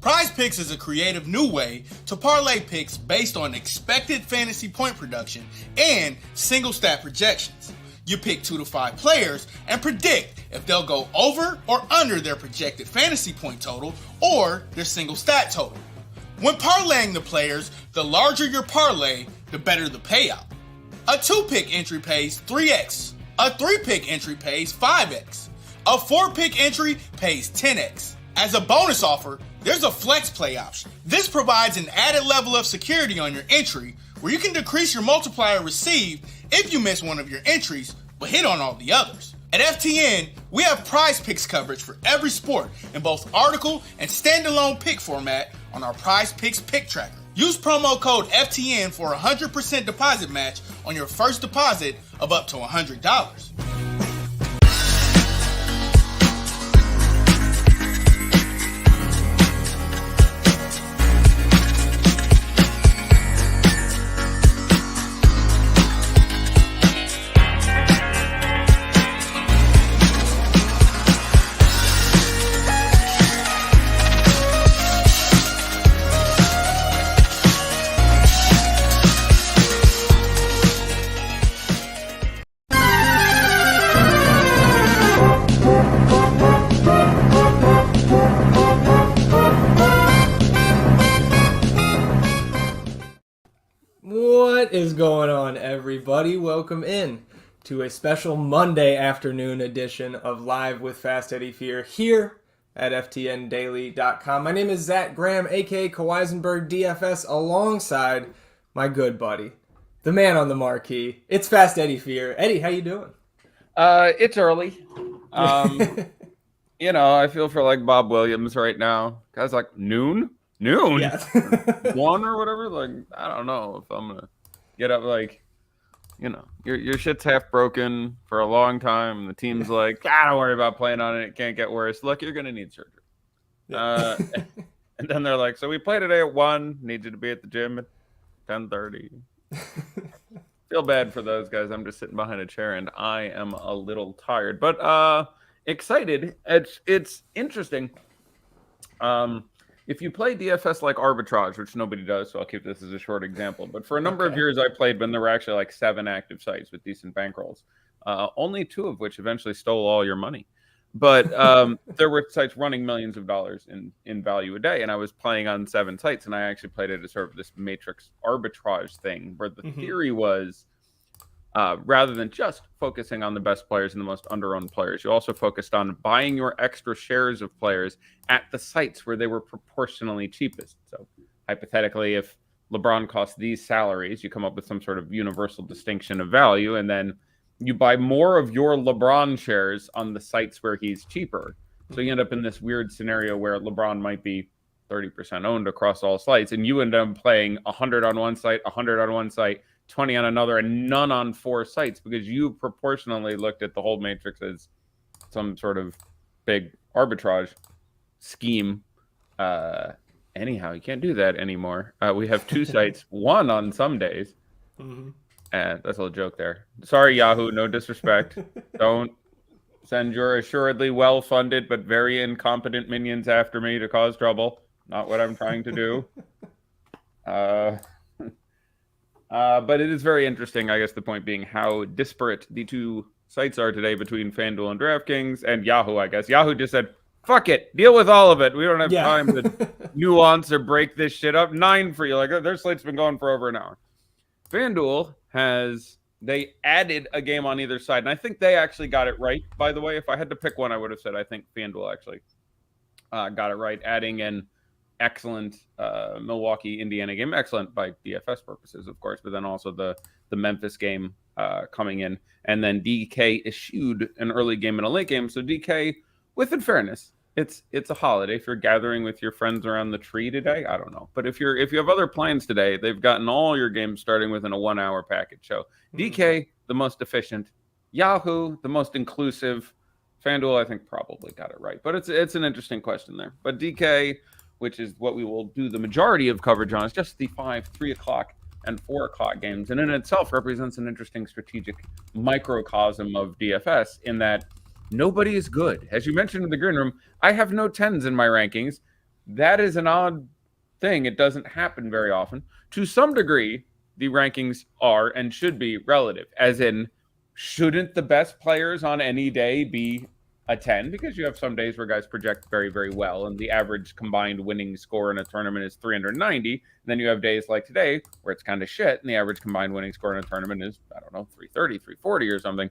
Prize Picks is a creative new way to parlay picks based on expected fantasy point production and single stat projections. You pick 2 to 5 players and predict if they'll go over or under their projected fantasy point total or their single stat total. When parlaying the players, the larger your parlay, the better the payout. A 2-pick entry pays 3x. A 3-pick entry pays 5x. A 4-pick entry pays 10x. As a bonus offer, there's a flex play option. This provides an added level of security on your entry where you can decrease your multiplier received if you miss one of your entries but hit on all the others. At FTN, we have Prize Picks coverage for every sport in both article and standalone pick format on our Prize Picks pick tracker. Use promo code FTN for a 100% deposit match on your first deposit of up to $100. What is going on, everybody? Welcome in to a special Monday afternoon edition of Live with Fast Eddie Fear here at FTNDaily.com. My name is Zach Graham, aka Kawaisenberg DFS, alongside my good buddy, the man on the marquee. It's Fast Eddie Fear. Eddie, how you doing? It's early. I feel for like Bob Williams right now. Guys like noon? Yeah. 1 or whatever. Like, I don't know if I'm gonna get up. Like, your shit's half broken for a long time. The team's like, don't worry about playing on it. It can't get worse. Look, you're gonna need surgery. And then they're like, so we play today at 1. Need you to be at the gym at 10:30. Feel bad for those guys. I'm just sitting behind a chair and I am a little tired, but excited. It's interesting. If you play DFS like arbitrage, which nobody does, so I'll keep this as a short example. But for a number of years I played when there were actually like 7 active sites with decent bankrolls, only 2 of which eventually stole all your money. But there were sites running millions of dollars in value a day, and I was playing on 7 sites, and I actually played it as sort of this matrix arbitrage thing where the theory was rather than just focusing on the best players and the most under-owned players, you also focused on buying your extra shares of players at the sites where they were proportionally cheapest. So hypothetically, if LeBron costs these salaries, you come up with some sort of universal distinction of value, and then you buy more of your LeBron shares on the sites where he's cheaper. So you end up in this weird scenario where LeBron might be 30% owned across all sites, and you end up playing 100 on one site, 100 on one site, 20 on another, and none on 4 sites because you proportionally looked at the whole matrix as some sort of big arbitrage scheme. Anyhow, you can't do that anymore. We have 2 sites, 1 on some days. And that's a little joke there. Sorry, Yahoo, no disrespect. Don't send your assuredly well-funded but very incompetent minions after me to cause trouble. Not what I'm trying to do. But it is very interesting, I guess the point being how disparate the 2 sites are today between FanDuel and DraftKings and Yahoo, I guess. Yahoo just said, fuck it, deal with all of it. We don't have time to nuance or break this shit up. 9 for you. Like, their slate's been going for over an hour. FanDuel they added a game on either side, and I think they actually got it right, by the way. If I had to pick one, I would have said I think FanDuel actually got it right, adding in excellent Milwaukee Indiana game, excellent by DFS purposes, of course, but then also the Memphis game coming in, and then DK eschewed an early game and a late game. So DK, within fairness, it's a holiday. If you're gathering with your friends around the tree today, I don't know, but if you have other plans today, they've gotten all your games starting within a 1-hour package. So DK, the most efficient, Yahoo, the most inclusive, FanDuel, I think, probably got it right, but it's an interesting question there. But DK, which is what we will do the majority of coverage on, is just the 5, 3 o'clock, and 4 o'clock games. And in itself represents an interesting strategic microcosm of DFS in that nobody is good. As you mentioned in the green room, I have no 10s in my rankings. that is an odd thing. It doesn't happen very often. To some degree, the rankings are and should be relative, as in, shouldn't the best players on any day be a 10? Because you have some days where guys project very, very well, and the average combined winning score in a tournament is 390. And then you have days like today where it's kind of shit, and the average combined winning score in a tournament is, I don't know, 330, 340 or something.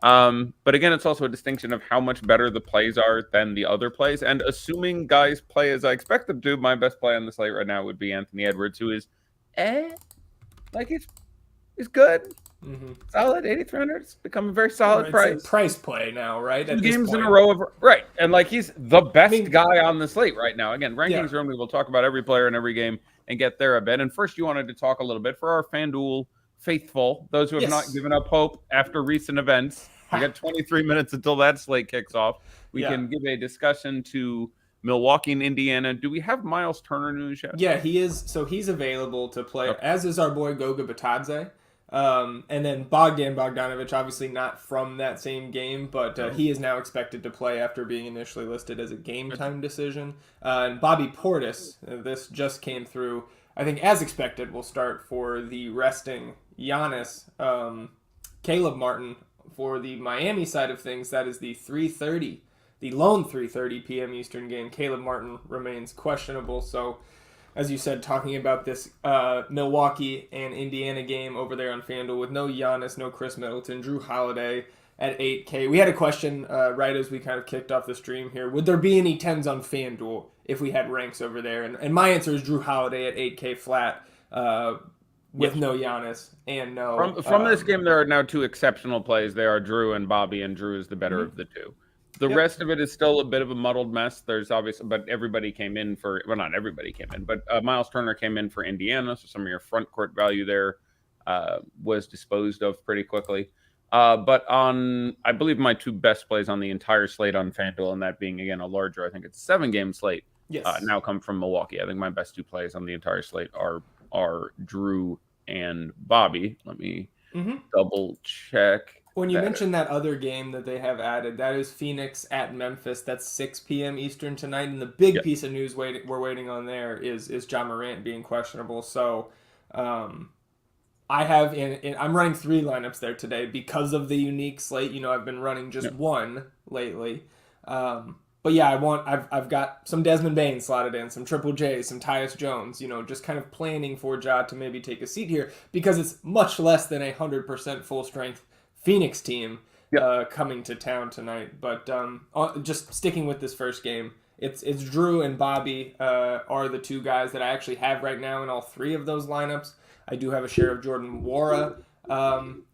But again, it's also a distinction of how much better the plays are than the other plays. And assuming guys play as I expect them to, my best play on the slate right now would be Anthony Edwards, who is like he's good. Solid 8,300. It's become a very solid price. It's a price play now, right? Two games in a row of right, and like he's the best guy on the slate right now. Again, rankings room. We will talk about every player in every game and get there a bit. And first, you wanted to talk a little bit for our FanDuel faithful, those who have not given up hope after recent events. We got 23 minutes until that slate kicks off. We can give a discussion to Milwaukee and Indiana. Do we have Miles Turner news yet? Yeah, he is. So he's available to play, as is our boy Goga Batadze. And then Bogdan Bogdanovic, obviously not from that same game, but he is now expected to play after being initially listed as a game time decision. And Bobby Portis, this just came through, I think as expected, will start for the resting Giannis. Caleb Martin for the Miami side of things, that is the 3:30, the lone 3:30 p.m. Eastern game. Caleb Martin remains questionable, so as you said, talking about this Milwaukee and Indiana game over there on FanDuel with no Giannis, no Chris Middleton, Drew Holiday at 8K. We had a question right as we kind of kicked off the stream here. Would there be any 10s on FanDuel if we had ranks over there? And my answer is Drew Holiday at 8K flat with no Giannis and no... From this game, there are now two exceptional plays. They are Drew and Bobby, and Drew is the better of the two. The rest of it is still a bit of a muddled mess. There's obviously, but everybody came in for, well, not everybody came in, but Miles Turner came in for Indiana. So some of your front court value there was disposed of pretty quickly. But on, I believe my two best plays on the entire slate on FanDuel, and that being, again, a larger, I think it's a 7-game slate, now come from Milwaukee. I think my best two plays on the entire slate are Drew and Bobby. Let me double check. When you mentioned that other game that they have added, that is Phoenix at Memphis. That's 6 p.m. Eastern tonight. And the big piece of news we're waiting on there is Ja Morant being questionable. So I have I'm running 3 lineups there today because of the unique slate. You know, I've been running just one lately. But yeah, I've got some Desmond Bain slotted in, some Triple J, some Tyus Jones, you know, just kind of planning for Ja to maybe take a seat here because it's much less than 100% full strength Phoenix team coming to town tonight. But just sticking with this first game, it's Drew and Bobby are the two guys that I actually have right now in all 3 of those lineups. I do have a share of Jordan Nwora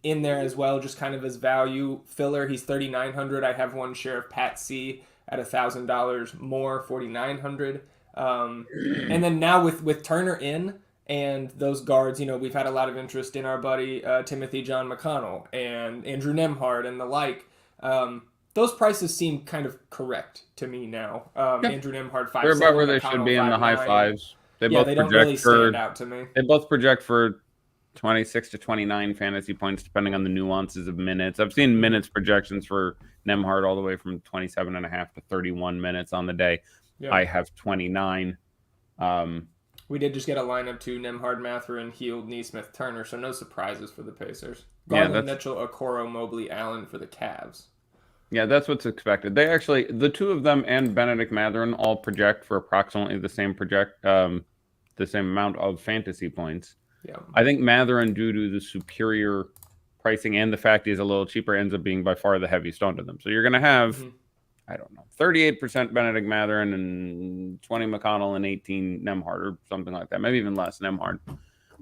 in there as well, just kind of as value filler. He's 3,900. I have one share of Pat C at $1,000 more, 4,900. And then now with Turner in, and those guards, you know, we've had a lot of interest in our buddy Timothy John McConnell and Andrew Nembhard and the like. Those prices seem kind of correct to me now. Andrew Nembhard 5.7. They're about where they McConnell, should be in the high 5s. They don't really stand out to me. They both project for 26 to 29 fantasy points, depending on the nuances of minutes. I've seen minutes projections for Nembhard all the way from 27.5 to 31 minutes on the day. Yep. I have 29. We did just get a lineup to Nembhard, Mathurin, Hield, Nesmith, Turner, so no surprises for the Pacers. Garland, Mitchell, Okoro, Mobley, Allen for the Cavs. Yeah, that's what's expected. They actually, the two of them and Benedict Mathurin all project for approximately the same amount of fantasy points. Yeah. I think Mathurin, due to the superior pricing and the fact he's a little cheaper, ends up being by far the heaviest onto them. So you're going to have, I don't know, 38% Benedict Mathurin and 20 McConnell and 18 Nembhard or something like that. Maybe even less Nembhard.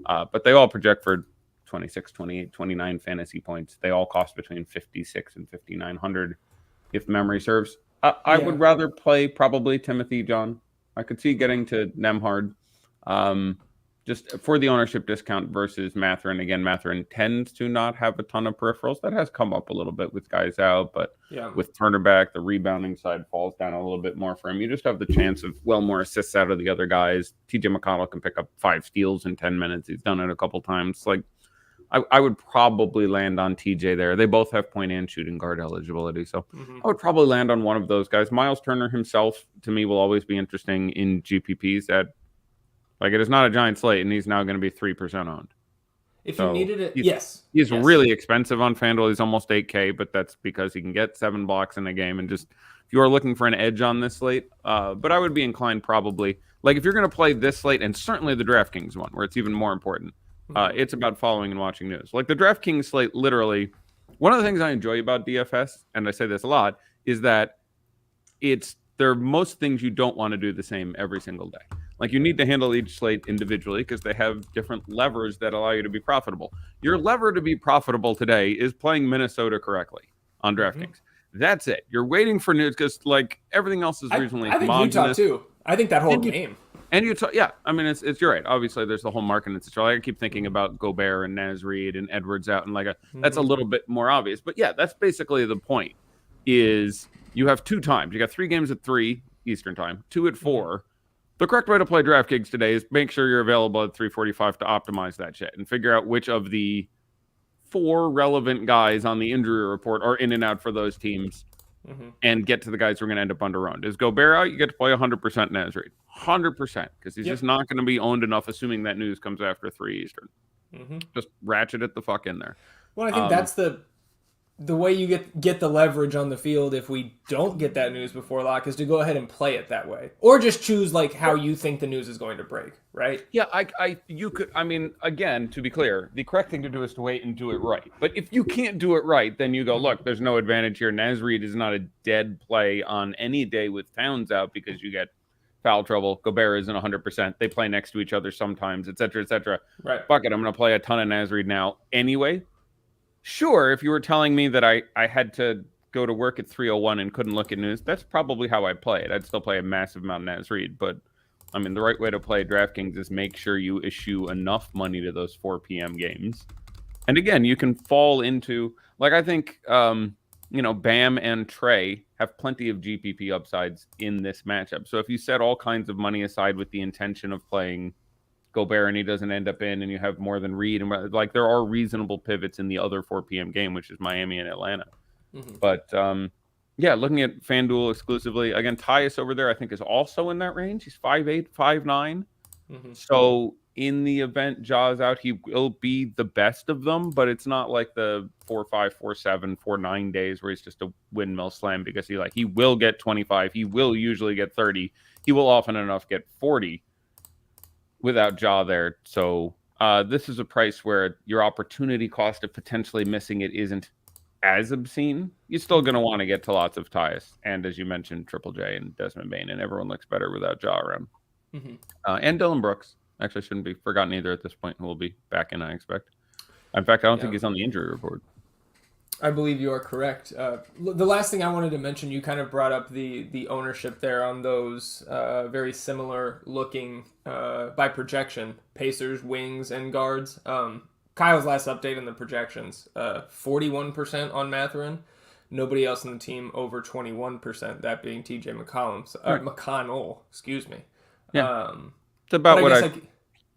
But they all project for 26, 28, 29 fantasy points. They all cost between 56 and 5,900 if memory serves. I would rather play probably Timothy John. I could see getting to Nembhard. Just for the ownership discount versus Mathurin. Again, Mathurin tends to not have a ton of peripherals. That has come up a little bit with guys out, but with Turner back, the rebounding side falls down a little bit more for him. You just have the chance of more assists out of the other guys. TJ McConnell can pick up 5 steals in 10 minutes. He's done it a couple times. Like, I would probably land on TJ there. They both have point and shooting guard eligibility, so I would probably land on one of those guys. Miles Turner himself, to me, will always be interesting in GPPs. It is not a giant slate, and he's now going to be 3% owned. If you needed it, he's really expensive on FanDuel. He's almost 8K, but that's because he can get 7 blocks in a game. And just if you are looking for an edge on this slate, but I would be inclined probably if you're going to play this slate, and certainly the DraftKings one, where it's even more important. It's about following and watching news. Like the DraftKings slate, literally, one of the things I enjoy about DFS, and I say this a lot, is that there are most things you don't want to do the same every single day. Like you need to handle each slate individually because they have different levers that allow you to be profitable. Your lever to be profitable today is playing Minnesota correctly on DraftKings. That's it. You're waiting for news because everything else is reasonably homogenous. I think Utah too. I think that whole game. And Utah, yeah. I mean, it's you're right. Obviously, there's the whole market and situation. I keep thinking about Gobert and Naz Reid and Edwards out, and that's a little bit more obvious. But yeah, that's basically the point. Is you have 2 times. You got 3 games at 3 Eastern time, 2 at 4. The correct way to play DraftKings today is make sure you're available at 3:45 to optimize that shit and figure out which of the 4 relevant guys on the injury report are in and out for those teams. And get to the guys who are going to end up under-owned. Is Gobert out? You get to play 100% Naz Reid. 100%, because he's just not going to be owned enough, assuming that news comes after 3 Eastern. Just ratchet it the fuck in there. Well, I think that's the way you get the leverage on the field if we don't get that news before lock is to go ahead and play it that way. Or just choose how you think the news is going to break, right? Yeah, you could, again, to be clear, the correct thing to do is to wait and do it right. But if you can't do it right, then you go, look, there's no advantage here. Naz Reid is not a dead play on any day with Towns out because you get foul trouble. Gobert isn't 100%. They play next to each other sometimes, et cetera, et cetera. Right. Fuck it, I'm going to play a ton of Naz Reid now anyway. Sure, if you were telling me that I had to go to work at 3:01 and couldn't look at news, that's probably how I play it. I'd still play a massive amount of Naz Reid, but the right way to play DraftKings is make sure you issue enough money to those 4 p.m. games. And again, you can fall into, I think, Bam and Trey have plenty of GPP upsides in this matchup. So if you set all kinds of money aside with the intention of playing Gobert and he doesn't end up in, and you have more than Reed, and there are reasonable pivots in the other 4 p.m. game, which is Miami and Atlanta. But looking at FanDuel exclusively, again, Tyus over there I think is also in that range. He's 5'8", 5'9". So in the event Ja's out, he will be the best of them, but it's not like the 4-5, 4-7, 4-9 days where he's just a windmill slam, because he will get 25, he will usually get 30, he will often enough get 40 without Ja there. So this is a price where your opportunity cost of potentially missing it isn't as obscene. You're still going to want to get to lots of Tyus. And as you mentioned, Triple J and Desmond Bane, and everyone looks better without Ja around. And Dylan Brooks. Actually, shouldn't be forgotten either at this point, who will be back in, I expect. In fact, I don't think he's on the injury report. I believe you are correct. The last thing I wanted to mention, you kind of brought up the ownership there on those very similar looking by projection Pacers, wings, and guards. Kyle's last update in the projections, 41% on Mathurin. Nobody else in the team over 21%, that being TJ McConnell, excuse me. Yeah. It's about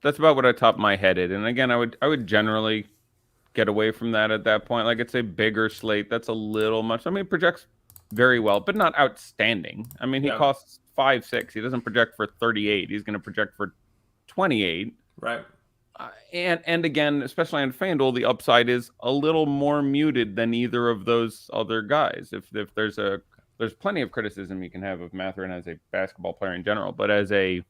that's about what I top my head at. And again, I would generally get away from that at that point. It's a bigger slate. That's a little much. It projects very well, but not outstanding. He costs 5-6. He doesn't project for 38. He's going to project for 28. Right. And again, especially on FanDuel, the upside is a little more muted than either of those other guys. If there's plenty of criticism you can have of Mathurin as a basketball player in general, but as a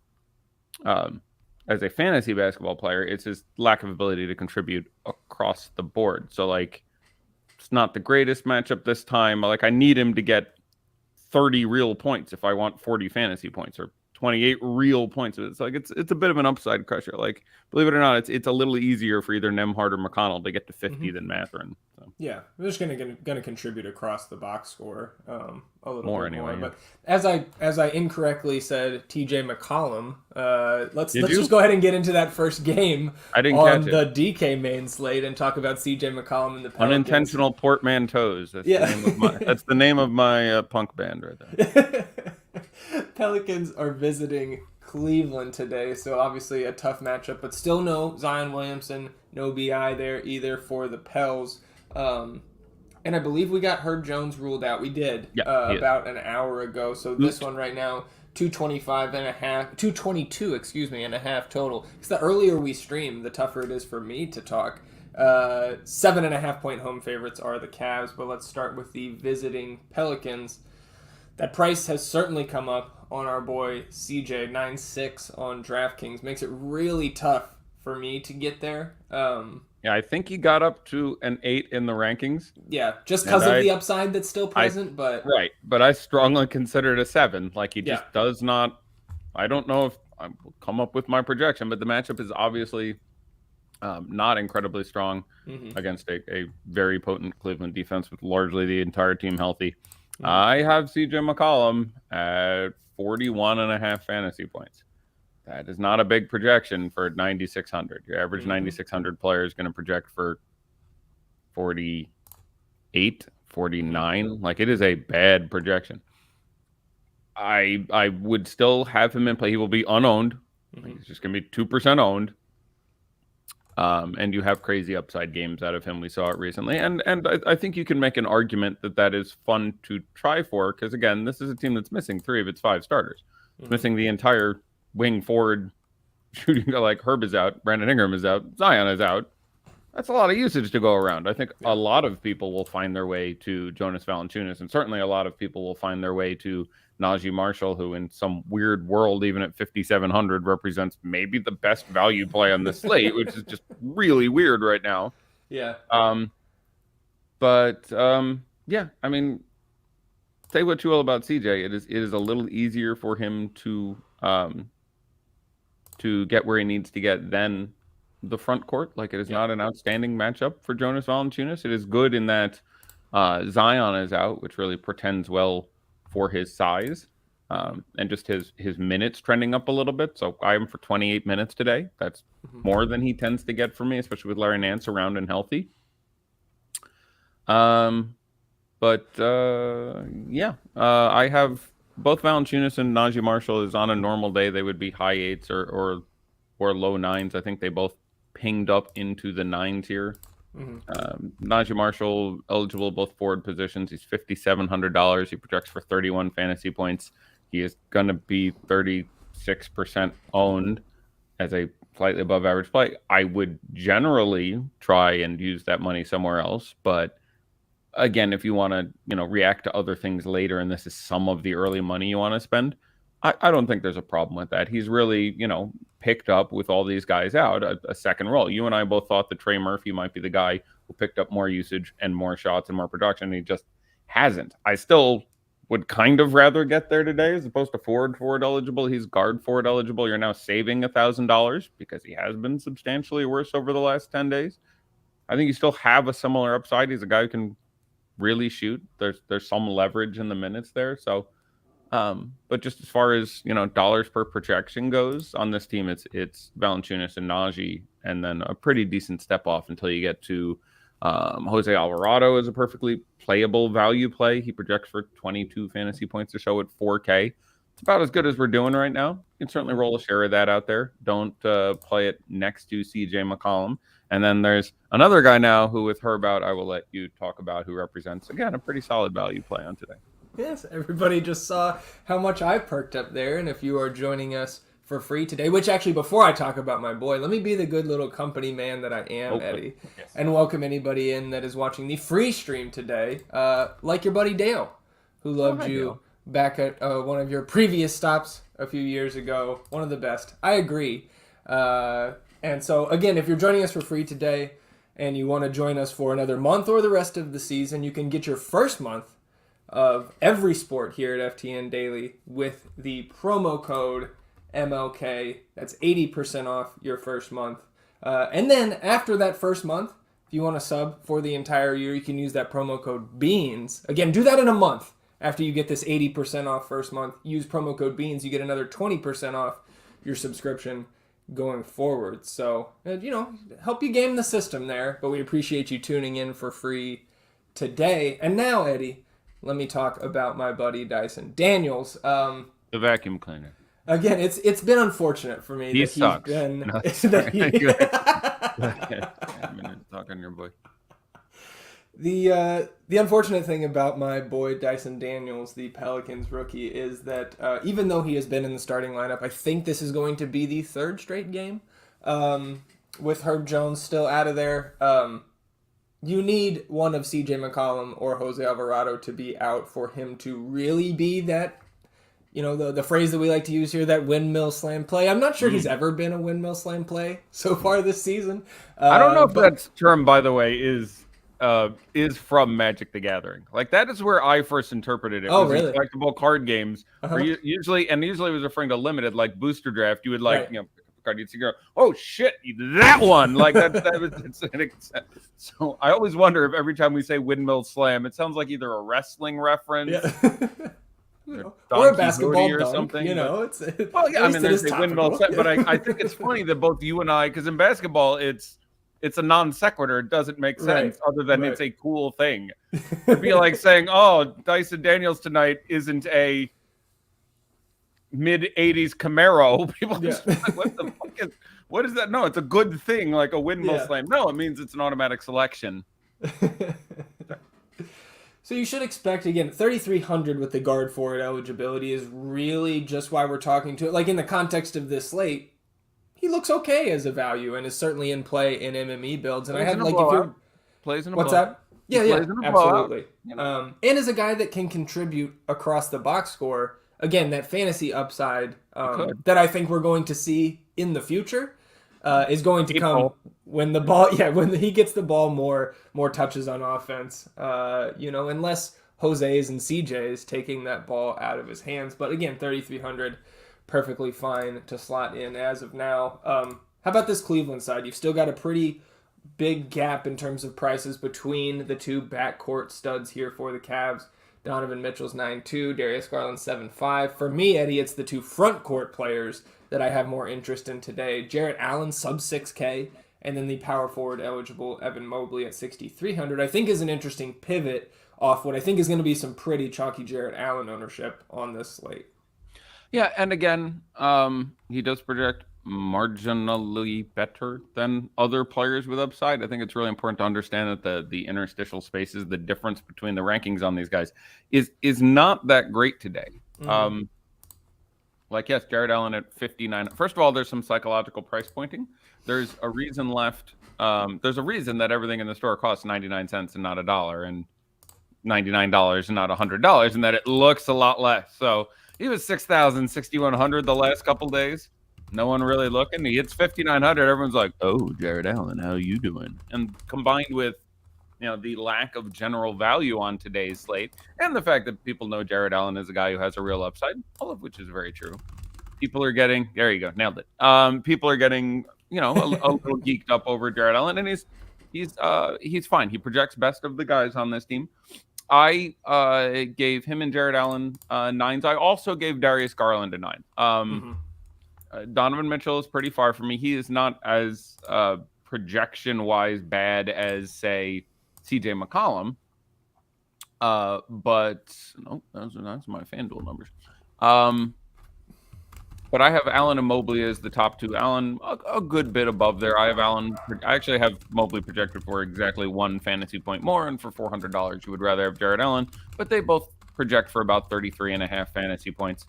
fantasy basketball player, it's his lack of ability to contribute across the board. So it's not the greatest matchup this time. I need him to get 30 real points if I want 40 fantasy points, or 28 real points. It's it's a bit of an upside crusher. Believe it or not, it's a little easier for either Nembhard or McConnell to get to 50 than Mathurin. So. Yeah, I'm just going to contribute across the box score a little more bit anyway. More. But as I incorrectly said, TJ McCollum. Let's just go ahead and get into that first game on the DK main slate and talk about CJ McCollum and the Pelicans. Unintentional portmanteaus. That's the name of my punk band right there. Pelicans are visiting Cleveland today, so obviously a tough matchup, but still no Zion Williamson, No BI there either for the Pels. And I believe we got Herb Jones ruled out. We did about an hour ago. So this one right now, 222, and a half total. Because the earlier we stream, the tougher it is for me to talk. 7.5 point home favorites are the Cavs, but let's start with the visiting Pelicans. That price has certainly come up on our boy CJ, 9.6 on DraftKings. Makes it really tough for me to get there. Yeah, I think he got up to an 8 in the rankings. Yeah, just because of the upside that's still present. But I strongly consider it a 7. Like, he just does not. I don't know if I will come up with my projection, but the matchup is obviously not incredibly strong against a very potent Cleveland defense with largely the entire team healthy. I have CJ McCollum at 41.5 fantasy points. That is not a big projection for 9,600. Your average 9,600 player is going to project for 48, 49. Like, it is a bad projection. I would still have him in play. He will be unowned. He's just going to be 2% owned. And you have crazy upside games out of him. We saw it recently. And I think you can make an argument that is fun to try for, because, again, this is a team that's missing 3 of its 5 starters. It's missing the entire wing forward shooting. Like, Herb is out, Brandon Ingram is out, Zion is out. That's a lot of usage to go around. I think a lot of people will find their way to Jonas Valanciunas, and certainly a lot of people will find their way to Najee Marshall, who in some weird world, even at 5,700, represents maybe the best value play on the slate, which is just really weird right now. Yeah. Yeah, I mean, say what you will about CJ, it is a little easier for him to get where he needs to get than the front court. Like, it is not an outstanding matchup for Jonas Valanciunas. It is good in that Zion is out, which really portends well for his size, and just his minutes trending up a little bit. So I am for 28 minutes today. That's more than he tends to get for me, especially with Larry Nance around and healthy. I have both Valanciunas and Najee Marshall. Is on a normal day, they would be high 8s or low 9s. I think they both pinged up into the 9s here. Najee Marshall eligible both forward positions. He's $5,700. He projects for 31 fantasy points. He is going to be 36% owned as a slightly above average play. I would generally try and use that money somewhere else, but again, if you want to, react to other things later, and this is some of the early money you want to spend, I don't think there's a problem with that. He's really, picked up with all these guys out a second role. You and I both thought that Trey Murphy might be the guy who picked up more usage and more shots and more production. He just hasn't. I still would kind of rather get there today as opposed to forward eligible. He's guard forward eligible. You're now saving $1,000 because he has been substantially worse over the last 10 days. I think you still have a similar upside. He's a guy who can really shoot. There's some leverage in the minutes there. So, but just as far as, dollars per projection goes on this team, it's Valanciunas and Najee, and then a pretty decent step off until you get to Jose Alvarado is a perfectly playable value play. He projects for 22 fantasy points or so at 4K. It's about as good as we're doing right now. You can certainly roll a share of that out there. Don't play it next to CJ McCollum. And then there's another guy now who, with Herb out, I will let you talk about, who represents, again, a pretty solid value play on today. Yes, everybody just saw how much I perked up there. And if you are joining us for free today, which actually, before I talk about my boy, let me be the good little company man that I am, Eddie, and welcome anybody in that is watching the free stream today, like your buddy Dale, who loved you Dale. Back at one of your previous stops a few years ago. One of the best. I agree. And so, again, if you're joining us for free today and you want to join us for another month or the rest of the season, you can get your first month of every sport here at FTN Daily with the promo code MLK. That's 80% off your first month. And then after that first month, if you want to sub for the entire year, you can use that promo code BEANS. Again, do that in a month. After you get this 80% off first month, use promo code BEANS. You get another 20% off your subscription going forward. So, help you game the system there. But we appreciate you tuning in for free today. And now, Eddie, let me talk about my buddy Dyson Daniels. The vacuum cleaner. Again, it's been unfortunate for me He that sucks. he's been. No, that he, I'm gonna talk on your boy. The unfortunate thing about my boy Dyson Daniels, the Pelicans rookie, is that even though he has been in the starting lineup, I think this is going to be the third straight game with Herb Jones still out of there. You need one of CJ McCollum or Jose Alvarado to be out for him to really be that, the phrase that we like to use here, that windmill slam play. I'm not sure he's ever been a windmill slam play so far this season. I don't know if that term, by the way, is from Magic the Gathering. Like, that is where I first interpreted it. Oh, was really? Collectible card games. Uh-huh. Where usually it was referring to limited, like booster draft. You would Right. card, you'd see, oh shit, that one. Like so I always wonder if every time we say windmill slam, it sounds like either a wrestling reference. Yeah. or a basketball or dunk, something. Well, yeah, I mean, there's a windmill slam, but I think it's funny that both you and I, because in basketball, it's a non sequitur. It doesn't make sense other than it's a cool thing. It'd be like saying, "Oh, Dyson Daniels tonight isn't a mid-'80s Camaro." People just like, what is that? No, it's a good thing, like a windmill slam. No, it means it's an automatic selection. So you should expect, again, 3,300 with the guard forward eligibility is really just why we're talking to it. Like, in the context of this slate, he looks okay as a value and is certainly in play in MME builds. And I had, like, if you're... Plays in a What's blowout. that? Yeah, absolutely. And is a guy that can contribute across the box score. Again, that fantasy upside that I think we're going to see in the future is going to come when the ball, when he gets the ball more touches on offense. Unless Jose's and CJ's taking that ball out of his hands. But again, 3,300, perfectly fine to slot in as of now. How about this Cleveland side? You've still got a pretty big gap in terms of prices between the two backcourt studs here for the Cavs. Donovan Mitchell's 9.2, Darius Garland 7.5. For me, Eddie, it's the two front court players that I have more interest in today. Jarrett Allen, sub 6K, and then the power forward eligible Evan Mobley at 6,300. I think is an interesting pivot off what I think is going to be some pretty chalky Jarrett Allen ownership on this slate. Yeah, and again, he does project marginally better than other players with upside. I think it's really important to understand that the interstitial spaces, the difference between the rankings on these guys is not that great today. Mm-hmm. Yes, Jared Allen at 59. First of all, there's some psychological price pointing. There's a reason left. There's a reason that everything in the store costs 99 cents and not $1, and $99 and not $100, and that it looks a lot less. So he was 6,000, 6,100 the last couple days. No one really looking. He hits 5,900. Everyone's like, "Oh, Jared Allen, how you doing?" And combined with, the lack of general value on today's slate, and the fact that people know Jared Allen is a guy who has a real upside, all of which is very true. People are getting, there you go, nailed it. People are getting, a little geeked up over Jared Allen, and he's fine. He projects best of the guys on this team. I gave him and Jared Allen 9s. I also gave Darius Garland a 9. Donovan Mitchell is pretty far from me. He is not as projection-wise bad as, say, CJ McCollum. But no, those are my FanDuel numbers. But I have Allen and Mobley as the top two. Allen a good bit above there. I actually have Mobley projected for exactly 1 fantasy point more, and for $400 you would rather have Jared Allen. But they both project for about 33.5 fantasy points.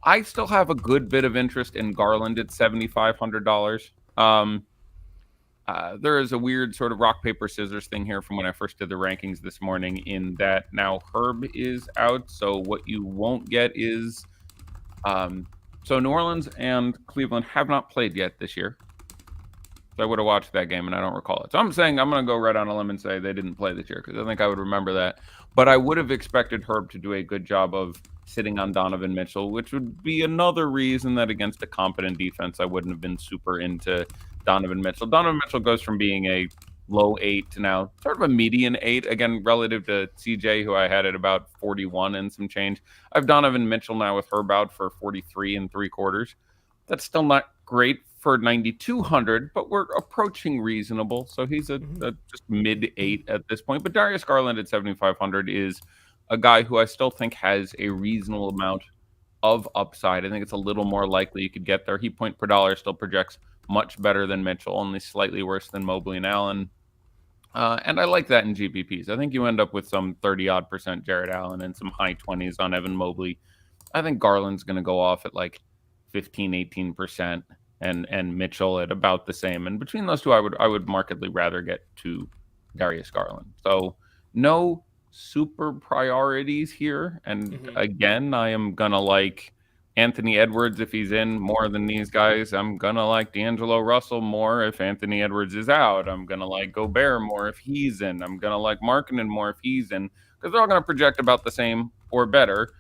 I still have a good bit of interest in Garland at $7,500. There is a weird sort of rock, paper, scissors thing here from when I first did the rankings this morning, in that now Herb is out. So what you won't get is... So New Orleans and Cleveland have not played yet this year. So I would have watched that game, and I don't recall it. So I'm saying I'm going to go right on a limb and say they didn't play this year, because I think I would remember that. But I would have expected Herb to do a good job of sitting on Donovan Mitchell, which would be another reason that against a competent defense, I wouldn't have been super into Donovan Mitchell. Donovan Mitchell goes from being a low 8 to now sort of a median 8, again, relative to CJ, who I had at about 41 and some change. I have Donovan Mitchell now with Herb out for 43 3/4. That's still not great for 9,200, but we're approaching reasonable. So he's a just mid 8 at this point. But Darius Garland at 7,500 is a guy who I still think has a reasonable amount of upside. I think it's a little more likely you could get there. Heat point per dollar still projects much better than Mitchell, only slightly worse than Mobley and Allen. And I like that in GPPs. I think you end up with some 30-odd% Jared Allen and some high 20s on Evan Mobley. I think Garland's going to go off at like 15, 18%, and Mitchell at about the same. And between those two, I would markedly rather get to Darius Garland. So no super priorities here. And again, I am going to like Anthony Edwards if he's in more than these guys. I'm going to like D'Angelo Russell more if Anthony Edwards is out. I'm going to like Gobert more if he's in. I'm going to like Markkanen more if he's in, because they're all going to project about the same or better.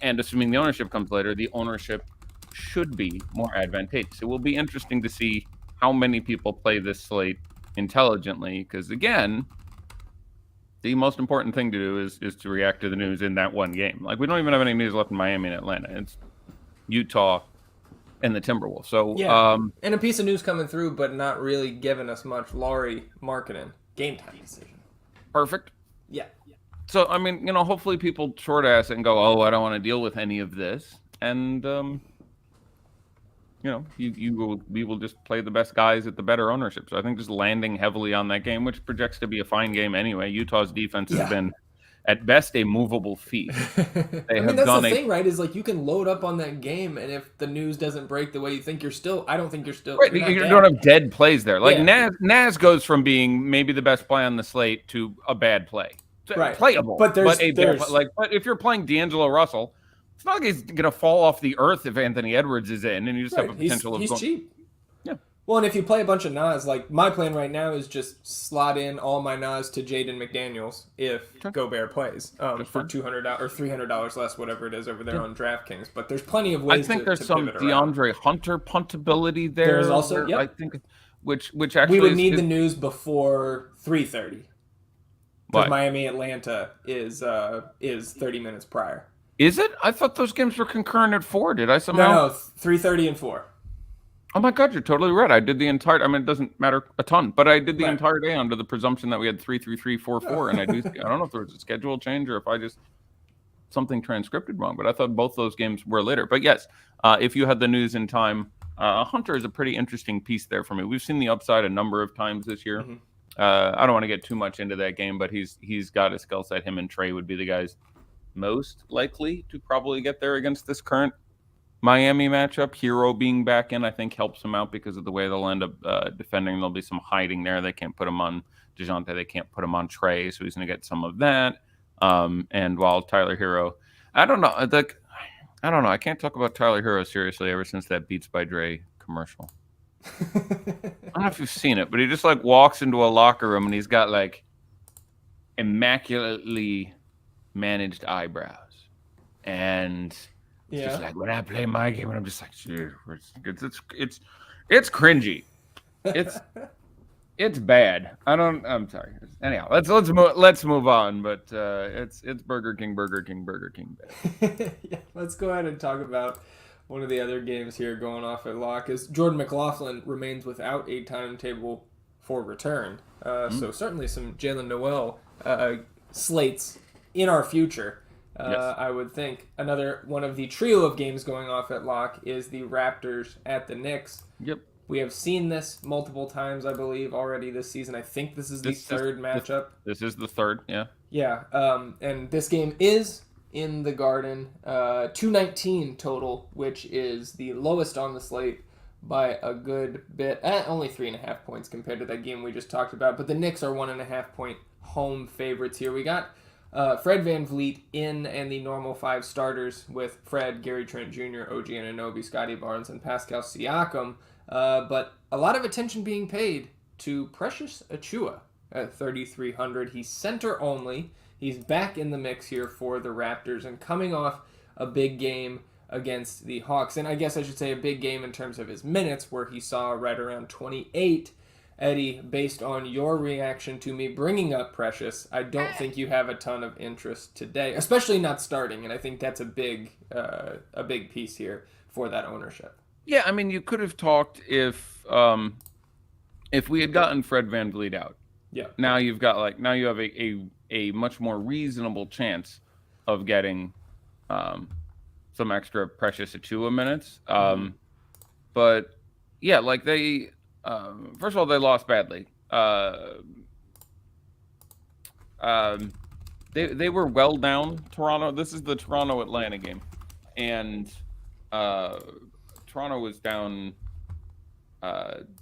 And assuming the ownership comes later, the ownership should be more advantageous. It will be interesting to see how many people play this slate intelligently, because again, the most important thing to do is to react to the news in that one game. Like, we don't even have any news left in Miami and Atlanta. It's Utah and the Timberwolves. So yeah, and a piece of news coming through, but not really giving us much. Lauri Markkanen, game time decision. Perfect. Yeah. So I mean, hopefully people short ass it and go, oh, I don't want to deal with any of this, and we will just play the best guys at the better ownership. So I think just landing heavily on that game, which projects to be a fine game anyway. Utah's defense has been, at best, a movable feast. I mean, that's the thing, right? Is like you can load up on that game, and if the news doesn't break the way you think, I don't think you're still. Right, you don't have dead plays there. Like Naz goes from being maybe the best play on the slate to a bad play. Right. Playable, but but if you're playing D'Angelo Russell, it's not like he's gonna fall off the earth if Anthony Edwards is in, and you just have a potential of he's going. Cheap. Yeah. Well, and if you play a bunch of Nas, like my plan right now is just slot in all my Nas to Jaden McDaniels if Gobert plays for $200 or $300 less, whatever it is over there on DraftKings. But there's plenty of ways. I think there's some DeAndre Hunter puntability there. There's also I think which actually we would need the news before 3:30. Because Miami Atlanta is 30 minutes prior. Is it? I thought those games were concurrent at 4. Did I somehow? No, 3:30 and 4. Oh my God, you're totally right. I did the entire. I mean, it doesn't matter a ton, but I did the entire day under the presumption that we had 3, 3, 3, 4, 4, and I don't know if there was a schedule change or if I just something transcripted wrong. But I thought both those games were later. But yes, if you had the news in time, Hunter is a pretty interesting piece there for me. We've seen the upside a number of times this year. I don't want to get too much into that game, but he's got a skill set. Him and Trey would be the guys most likely to probably get there against this current Miami matchup. Hero being back in, I think, helps him out because of the way they'll end up defending. There'll be some hiding there. They can't put him on DeJounte. They can't put him on Trey, so he's going to get some of that. And while Tyler Hero, I don't know. I can't talk about Tyler Hero seriously ever since that Beats by Dre commercial. I don't know if you've seen it, but he just like walks into a locker room and he's got like immaculately managed eyebrows, and just like, when I play my game, and I'm just like, shit, it's cringy, it's bad. I'm sorry. Anyhow, let's move on. But it's Burger King bad. Yeah, let's go ahead and talk about one of the other games here going off at lock. Is Jordan McLaughlin remains without a timetable for return. So certainly some Jalen Noel slates in our future. I would think another one of the trio of games going off at lock is the Raptors at the Knicks. Yep. We have seen this multiple times, I believe, already this season. I think this is the third matchup. This is the third, yeah. Yeah, and this game is in the Garden. 219 total, which is the lowest on the slate by a good bit. Only 3.5 points compared to that game we just talked about. But the Knicks are 1.5 point home favorites here. We got Fred VanVleet in and the normal 5 starters with Fred, Gary Trent Jr., OG Anunoby, Scotty Barnes, and Pascal Siakam. But a lot of attention being paid to Precious Achiuwa at 3,300. He's center only. He's back in the mix here for the Raptors and coming off a big game against the Hawks. And I guess I should say a big game in terms of his minutes, where he saw right around 28. Eddie, based on your reaction to me bringing up Precious, I don't think you have a ton of interest today, especially not starting. And I think that's a big piece here for that ownership. Yeah, I mean, you could have talked if we had gotten Fred VanVleet out. Yeah. Now you have a much more reasonable chance of getting some extra Precious Achiuwa minutes. But yeah, like they first of all, they lost badly. They were well down Toronto. This is the Toronto Atlanta game, and Toronto was down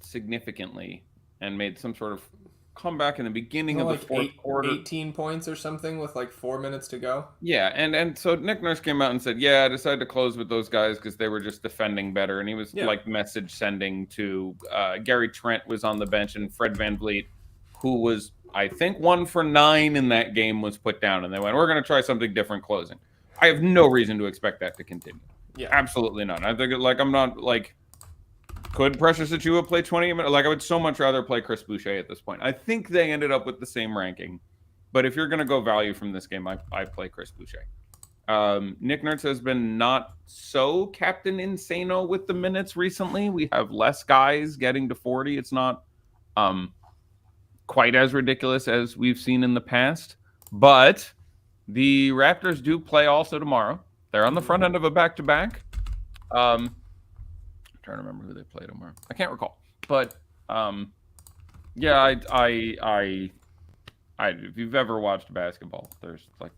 significantly and made some sort of comeback in the beginning of the fourth quarter. 18 points or something with like 4 minutes to go. Yeah, and so Nick Nurse came out and said, yeah, I decided to close with those guys because they were just defending better. And he was like message sending to Gary Trent was on the bench, and Fred VanVleet, who was, I think, 1 for 9 in that game, was put down. And they went, we're going to try something different closing. I have no reason to expect that to continue. Yeah, absolutely none. I think I'm not like, could Precious Achiuwa play 20 minutes? Like, I would so much rather play Chris Boucher at this point. I think they ended up with the same ranking. But if you're going to go value from this game, I play Chris Boucher. Nick Nurse has been not so Captain Insano with the minutes recently. We have less guys getting to 40. It's not quite as ridiculous as we've seen in the past. But the Raptors do play also tomorrow. They're on the front end of a back-to-back. I'm trying to remember who they play tomorrow. I can't recall. But yeah, if you've ever watched basketball, there's like,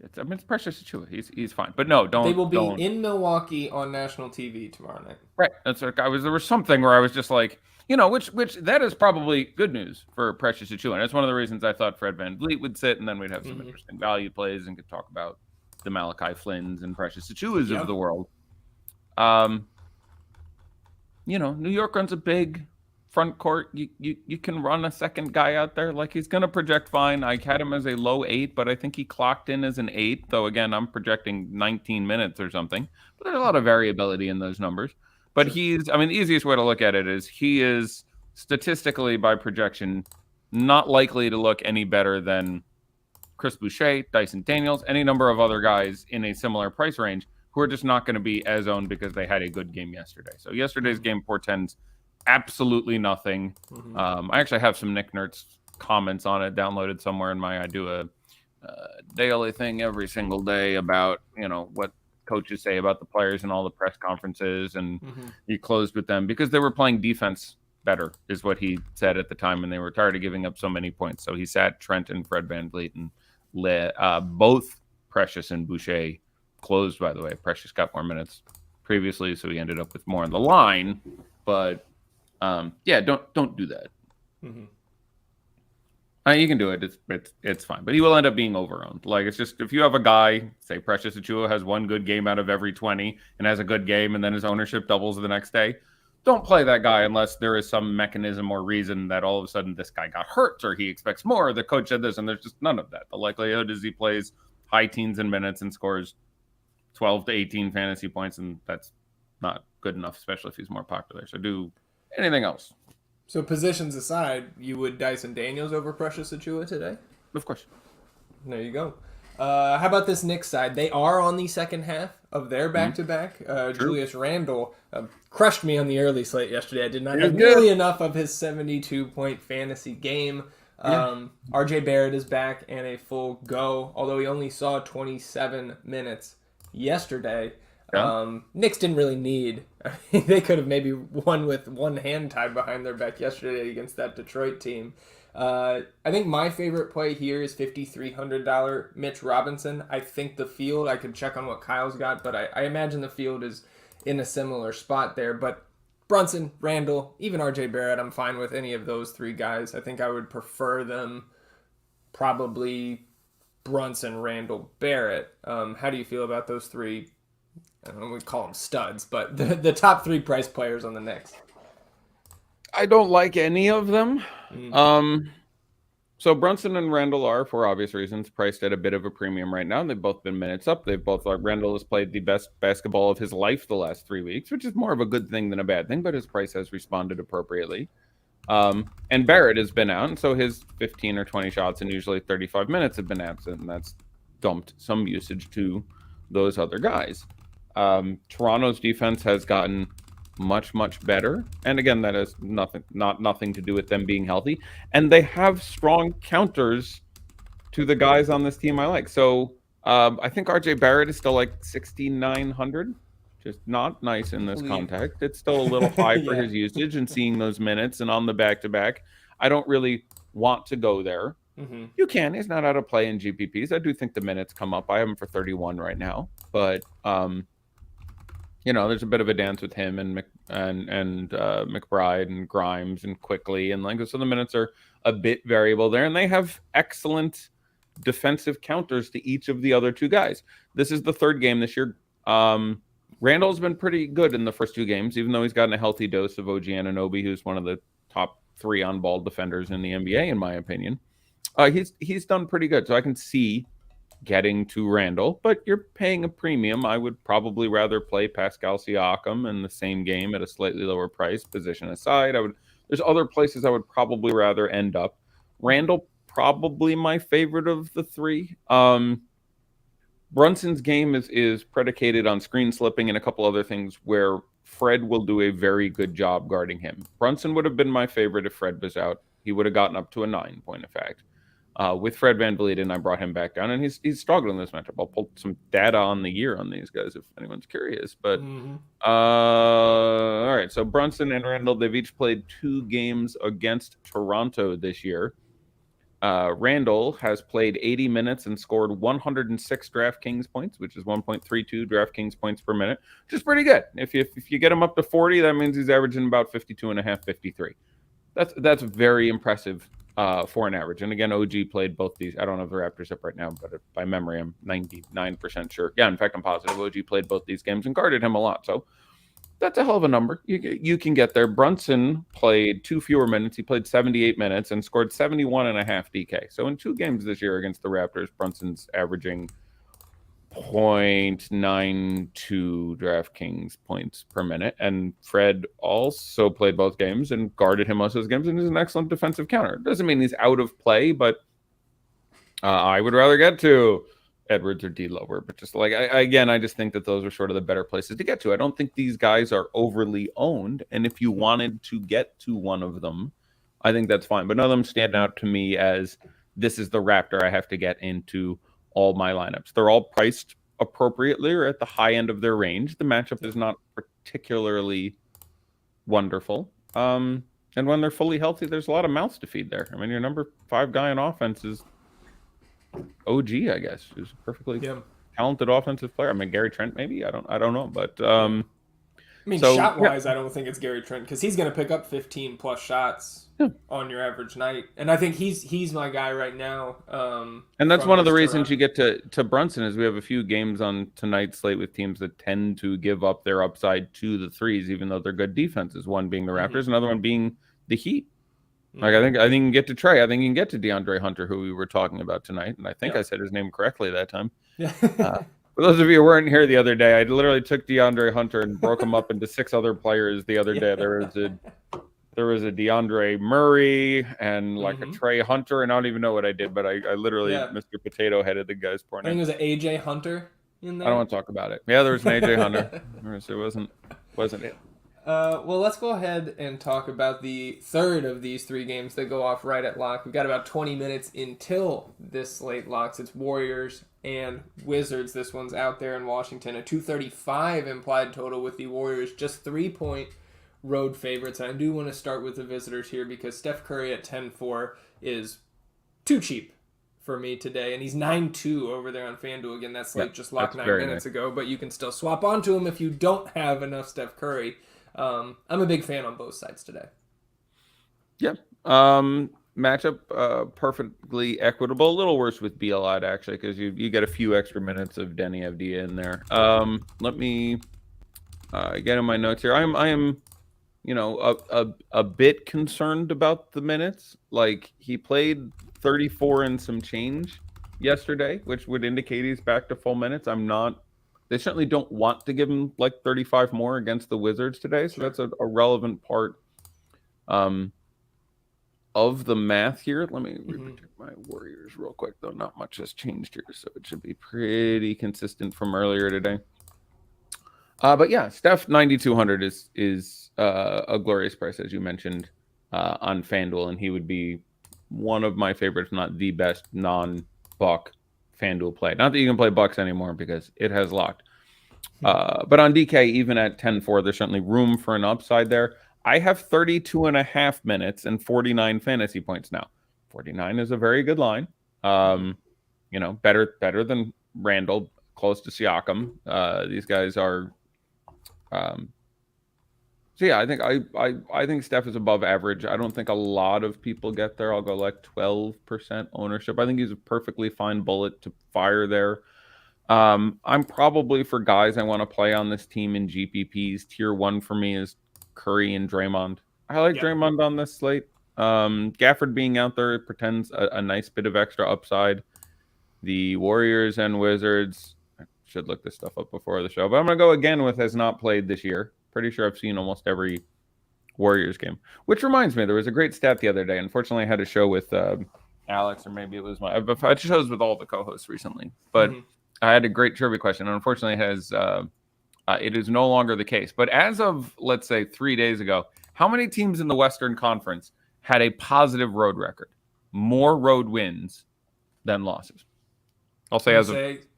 it's Precious Achiuwa. He's fine. But no, don't. They will be in Milwaukee on national TV tomorrow night. Right. That's like, there was something where I was just like, which that is probably good news for Precious Achiuwa. And that's one of the reasons I thought Fred VanVleet would sit, and then we'd have some interesting value plays and could talk about the Malachi Flynn's and Precious Achiuwas of the world. New York runs a big front court. You can run a second guy out there. Like, he's going to project fine. I had him as a low 8, but I think he clocked in as an 8. Though, again, I'm projecting 19 minutes or something. But there's a lot of variability in those numbers. But the easiest way to look at it is he is statistically, by projection, not likely to look any better than Chris Boucher, Dyson Daniels, any number of other guys in a similar price range who are just not going to be as owned because they had a good game yesterday. So yesterday's game portends absolutely nothing. I actually have some Nick Nurse comments on it downloaded somewhere in I do a daily thing every single day about, what coaches say about the players and all the press conferences. And he closed with them because they were playing defense better, is what he said at the time. And they were tired of giving up so many points. So he sat Trent and Fred VanVleet and let both Precious and Boucher closed, by the way. Precious got more minutes previously, so he ended up with more on the line. But yeah, don't do that. You can do it. It's fine, but he will end up being overowned. Like, it's just, if you have a guy, say Precious Achiuwa has one good game out of every 20 and has a good game, and then his ownership doubles the next day, don't play that guy unless there is some mechanism or reason that all of a sudden this guy got hurt or he expects more, or the coach said this, and there's just none of that. The likelihood is he plays high teens in minutes and scores 12 to 18 fantasy points, and that's not good enough, especially if he's more popular. So do anything else. So positions aside, you would Dyson Daniels over Precious Achiuwa today? Of course. There you go. How about this Knicks side? They are on the second half of their back-to-back. Julius Randle crushed me on the early slate yesterday. I did not have nearly enough of his 72-point fantasy game. RJ Barrett is back and a full go, although he only saw 27 minutes yesterday. Knicks didn't really need. They could have maybe won with one hand tied behind their back yesterday against that Detroit team. I think my favorite play here is $5,300 Mitch Robinson. I think the field, I could check on what Kyle's got, but I imagine the field is in a similar spot there. But Brunson, Randall, even RJ Barrett, I'm fine with any of those three guys. I think I would prefer them probably Brunson, Randall, Barrett. How do you feel about those three? I don't know, we call them studs, but the top three price players on the Knicks. I don't like any of them. So Brunson and Randall are, for obvious reasons, priced at a bit of a premium right now. They've both been minutes up. Randall has played the best basketball of his life the last 3 weeks, which is more of a good thing than a bad thing, but his price has responded appropriately. And Barrett has been out, and so his 15 or 20 shots and usually 35 minutes have been absent, and that's dumped some usage to those other guys. Toronto's defense has gotten much better, and again, that has nothing to do with them being healthy, and they have strong counters to the guys on this team I like. So I think RJ Barrett is still like 6,900. Just not nice in this context. It's still a little high for his usage and seeing those minutes and on the back-to-back. I don't really want to go there. Mm-hmm. You can. He's not out of play in GPPs. I do think the minutes come up. I have him for 31 right now. But, there's a bit of a dance with him and McBride and Grimes and Quickly. And so the minutes are a bit variable there. And they have excellent defensive counters to each of the other two guys. This is the third game this year. Randall's been pretty good in the first two games, even though he's gotten a healthy dose of OG Anunoby, who's one of the top 3 on-ball defenders in the NBA, in my opinion. He's done pretty good, so I can see getting to Randall, but you're paying a premium. I would probably rather play Pascal Siakam in the same game at a slightly lower price, position aside. There's other places I would probably rather end up. Randall, probably my favorite of the 3. Brunson's game is predicated on screen slipping and a couple other things where Fred will do a very good job guarding him. Brunson would have been my favorite if Fred was out. He would have gotten up to a 9 point effect. With Fred VanVleet, and I brought him back down, and he's struggled in this matchup. I'll pull some data on the year on these guys if anyone's curious. But all right, so Brunson and Randall, they've each played 2 games against Toronto this year. Randall has played 80 minutes and scored 106 DraftKings points, which is 1.32 DraftKings points per minute, which is pretty good. If you get him up to 40, that means he's averaging about 52.5, 53. That's very impressive for an average. And again, OG played both these. I don't have the Raptors up right now, but by memory, I'm 99% sure. Yeah, in fact, I'm positive OG played both these games and guarded him a lot. So that's a hell of a number. You can get there. Brunson played 2 fewer minutes. He played 78 minutes and scored 71.5 DK. So in 2 games this year against the Raptors, Brunson's averaging 0.92 DraftKings points per minute. And Fred also played both games and guarded him most of those games, and is an excellent defensive counter. Doesn't mean he's out of play, but I would rather get to Edwards or D lower, but just I just think that those are sort of the better places to get to. I don't think these guys are overly owned, and if you wanted to get to one of them, I think that's fine. But none of them stand out to me as this is the Raptor I have to get into all my lineups. They're all priced appropriately or at the high end of their range. The matchup is not particularly wonderful. And when they're fully healthy, there's a lot of mouths to feed there. I mean, your number 5 guy in offense is OG, I guess, who's a perfectly talented offensive player. I mean, Gary Trent, maybe. I don't know, but shot wise, I don't think it's Gary Trent because he's going to pick up 15 plus shots on your average night, and I think he's my guy right now. And that's one of the reasons you get to Brunson is we have a few games on tonight's slate with teams that tend to give up their upside to the threes, even though they're good defenses. One being the Raptors, another one being the Heat. Like I think you can get to Trey. I think you can get to DeAndre Hunter, who we were talking about tonight, and I think I said his name correctly that time. For those of you who weren't here the other day, I literally took DeAndre Hunter and broke him up into 6 other players the other day. There was a DeAndre Murray and a Trey Hunter, and I don't even know what I did, but I literally Mr. Potato Headed the guy's poor name. I think it was an AJ Hunter in there. I don't want to talk about it. Yeah, there was an AJ Hunter. It wasn't it. Well, let's go ahead and talk about the third of these 3 games that go off right at lock. We've got about 20 minutes until this slate locks. It's Warriors and Wizards. This one's out there in Washington. A 235 implied total with the Warriors, just 3-point road favorites. And I do want to start with the visitors here because Steph Curry at 10-4 is too cheap for me today. And he's 9-2 over there on FanDuel. Again, that slate just locked 9 minutes ago, but you can still swap onto him if you don't have enough Steph Curry. I'm a big fan on both sides today. Yeah. Matchup perfectly equitable. A little worse with BLI actually because you get a few extra minutes of Denny Avdia in there. Let me get in my notes here. I am a bit concerned about the minutes. Like he played 34 and some change yesterday, which would indicate he's back to full minutes. They certainly don't want to give him 35 more against the Wizards today. So that's a relevant part of the math here. Let me recheck my Warriors real quick, though. Not much has changed here, so it should be pretty consistent from earlier today. But yeah, Steph 9,200 is a glorious price, as you mentioned, on FanDuel, and he would be one of my favorites, not the best non-Buck FanDuel play. Not that you can play Bucks anymore because it has locked. But on DK, even at 10-4, there's certainly room for an upside there. I have 32.5 minutes and 49 fantasy points now. 49 is a very good line. Better than Randall, close to Siakam. These guys are. So yeah, I think Steph is above average. I don't think a lot of people get there. I'll go like 12% ownership. I think he's a perfectly fine bullet to fire there. I'm probably, for guys I want to play on this team in GPPs, tier 1 for me is Curry and Draymond. I like Draymond on this slate. Gafford being out there pretends a nice bit of extra upside. The Warriors and Wizards, I should look this stuff up before the show, but I'm going to go again with has not played this year. Pretty sure I've seen almost every Warriors game. Which reminds me, there was a great stat the other day. Unfortunately, I had a show with Alex, or maybe it was I've had shows with all the co-hosts recently. But I had a great trivia question, and unfortunately it is no longer the case. But as of, let's say, 3 days ago, how many teams in the Western Conference had a positive road record? More road wins than losses. I'm going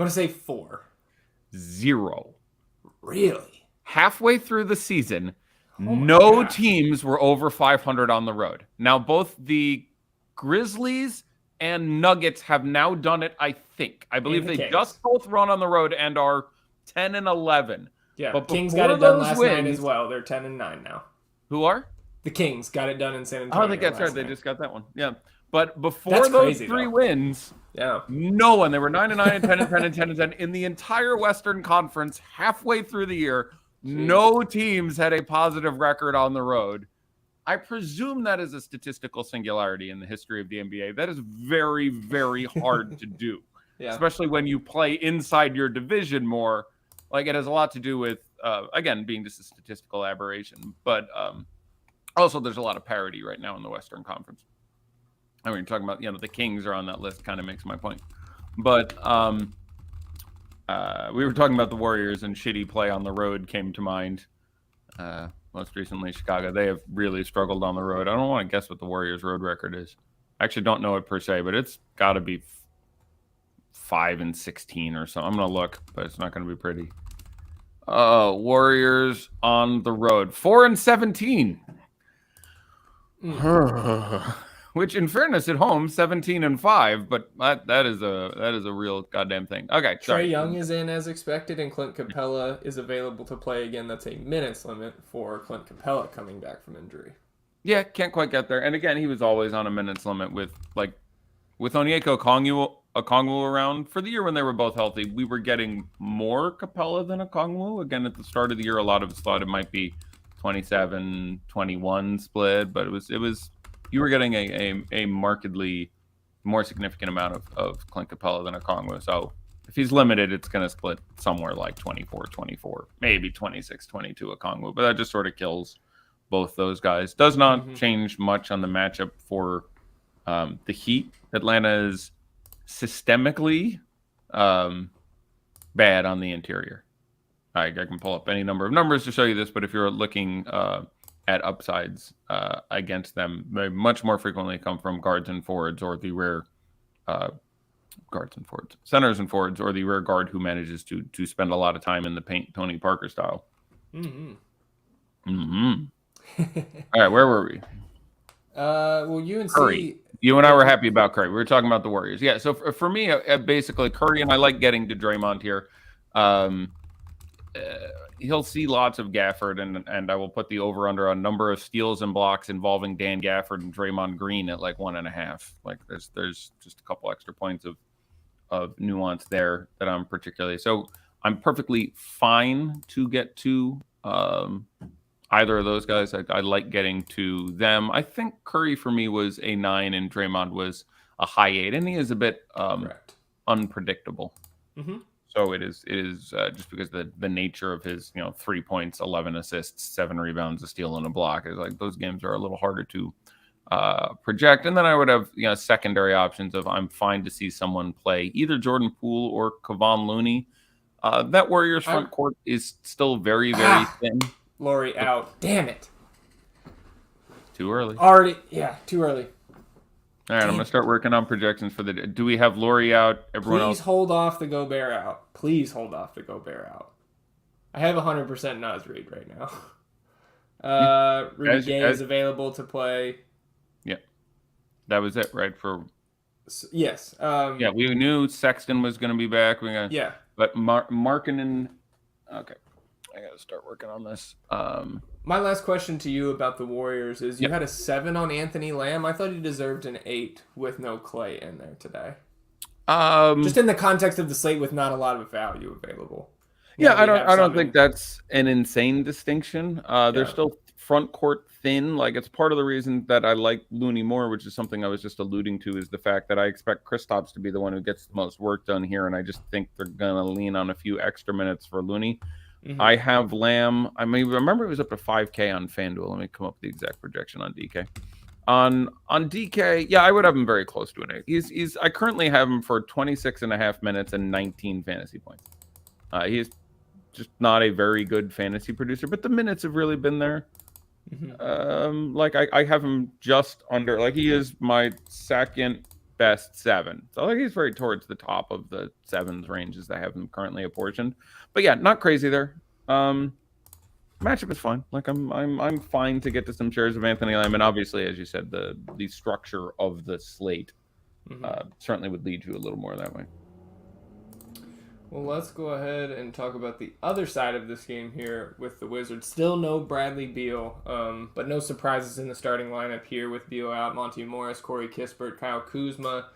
to say 4. 0. Really? Halfway through the season, no teams were over 500 on the road. Now, both the Grizzlies and Nuggets have now done it, I think. I believe they just both run on the road and are 10-11. Yeah, but Kings got it done last night as well. They're 10-9 now. Who are? The Kings got it done in San Antonio. I think that's right. They just got that one. Yeah. But before those 3 wins, no one. They were 9-9 and 10-10 and 10-10 in the entire Western Conference halfway through the year. No teams had a positive record on the road. I presume that is a statistical singularity in the history of the NBA. That is very, very hard to do, especially when you play inside your division more. Like, it has a lot to do with, again, being just a statistical aberration. But also, there's a lot of parity right now in the Western Conference. I mean, talking about, the Kings are on that list kind of makes my point. But we were talking about the Warriors, and shitty play on the road came to mind. Most recently, Chicago. They have really struggled on the road. I don't want to guess what the Warriors' road record is. I actually don't know it per se, but it's got to be 5-16 or something. I'm going to look, but it's not going to be pretty. Warriors on the road. 4-17. Which, in fairness, at home, 17-5, but that is a real goddamn thing. Okay, sorry. Trae Young is in as expected, and Clint Capella is available to play again. That's a minutes limit for Clint Capella coming back from injury. Yeah, can't quite get there. And again, he was always on a minutes limit with Onyeka Okongwu around. For the year when they were both healthy, we were getting more Capella than Okongwu. Again, at the start of the year, a lot of us thought it might be 27-21 split, but it was. You were getting a markedly more significant amount of Clint Capella than Okongwu. So if he's limited, it's going to split somewhere like 24-24, maybe 26-22 Okongwu. But that just sort of kills both those guys. Does not change much on the matchup for the Heat. Atlanta is systemically bad on the interior. I can pull up any number of numbers to show you this, but if you're looking at upsides against them, they much more frequently come from guards and forwards, or the rare centers and forwards, or the rare guard who manages to spend a lot of time in the paint, Tony Parker style. All right, where were we? UNC. Curry. You and I were happy about Curry. We were talking about the Warriors. Yeah, so for me, basically Curry, and I like getting to Draymond here. He'll see lots of Gafford, and I will put the over-under on number of steals and blocks involving Dan Gafford and Draymond Green at like 1.5. Like there's just a couple extra points of nuance there that I'm particularly. So I'm perfectly fine to get to either of those guys. I like getting to them. I think Curry for me was a 9 and Draymond was a high 8, and he is a bit unpredictable. So it is just because the nature of his 3 points, 11 assists, 7 rebounds, a steal, and a block is like those games are a little harder to project. And then I would have secondary options of I'm fine to see someone play either Jordan Poole or Kevon Looney. That Warriors front court is still very, very thin. Laurie out. Damn it. Too early. Too early. All right, I'm gonna start working on projections for the. Do we have Laurie out? Everyone Please else. hold off the Gobert out. Please hold off the Gobert out. I have 100% Nas Reed right now. Rudy Gay is available to play. Yeah, that was it, right? Yes. Yeah, we knew Sexton was going to be back. Yeah. But Markkanen. Okay, I got to start working on this. My last question to you about the Warriors is: you had a 7 on Anthony Lamb. I thought he deserved an 8 with no Clay in there today. Just in the context of the slate with not a lot of value available. Yeah, I don't think that's an insane distinction. They're still front court thin. Like, it's part of the reason that I like Looney more, which is something I was just alluding to, is the fact that I expect Kristaps to be the one who gets the most work done here, and I just think they're gonna lean on a few extra minutes for Looney. I have Lamb. I mean, remember it was up to 5K on FanDuel. Let me come up with the exact projection on DK. On DK, yeah, I would have him very close to an 8. I currently have him for 26.5 minutes and 19 fantasy points. He's just not a very good fantasy producer, but the minutes have really been there. Like I have him just under, like, he is my second best 7. So like he's very towards the top of the 7s ranges that I have him currently apportioned. But yeah, not crazy there. Matchup is fine. Like I'm fine to get to some shares of Anthony Lamb, and obviously, as you said, the structure of the slate certainly would lead you a little more that way. Well, let's go ahead and talk about the other side of this game here with the Wizards. Still no Bradley Beal, but no surprises in the starting lineup here with Beal out. Monty Morris, Corey Kispert, Kyle Kuzma,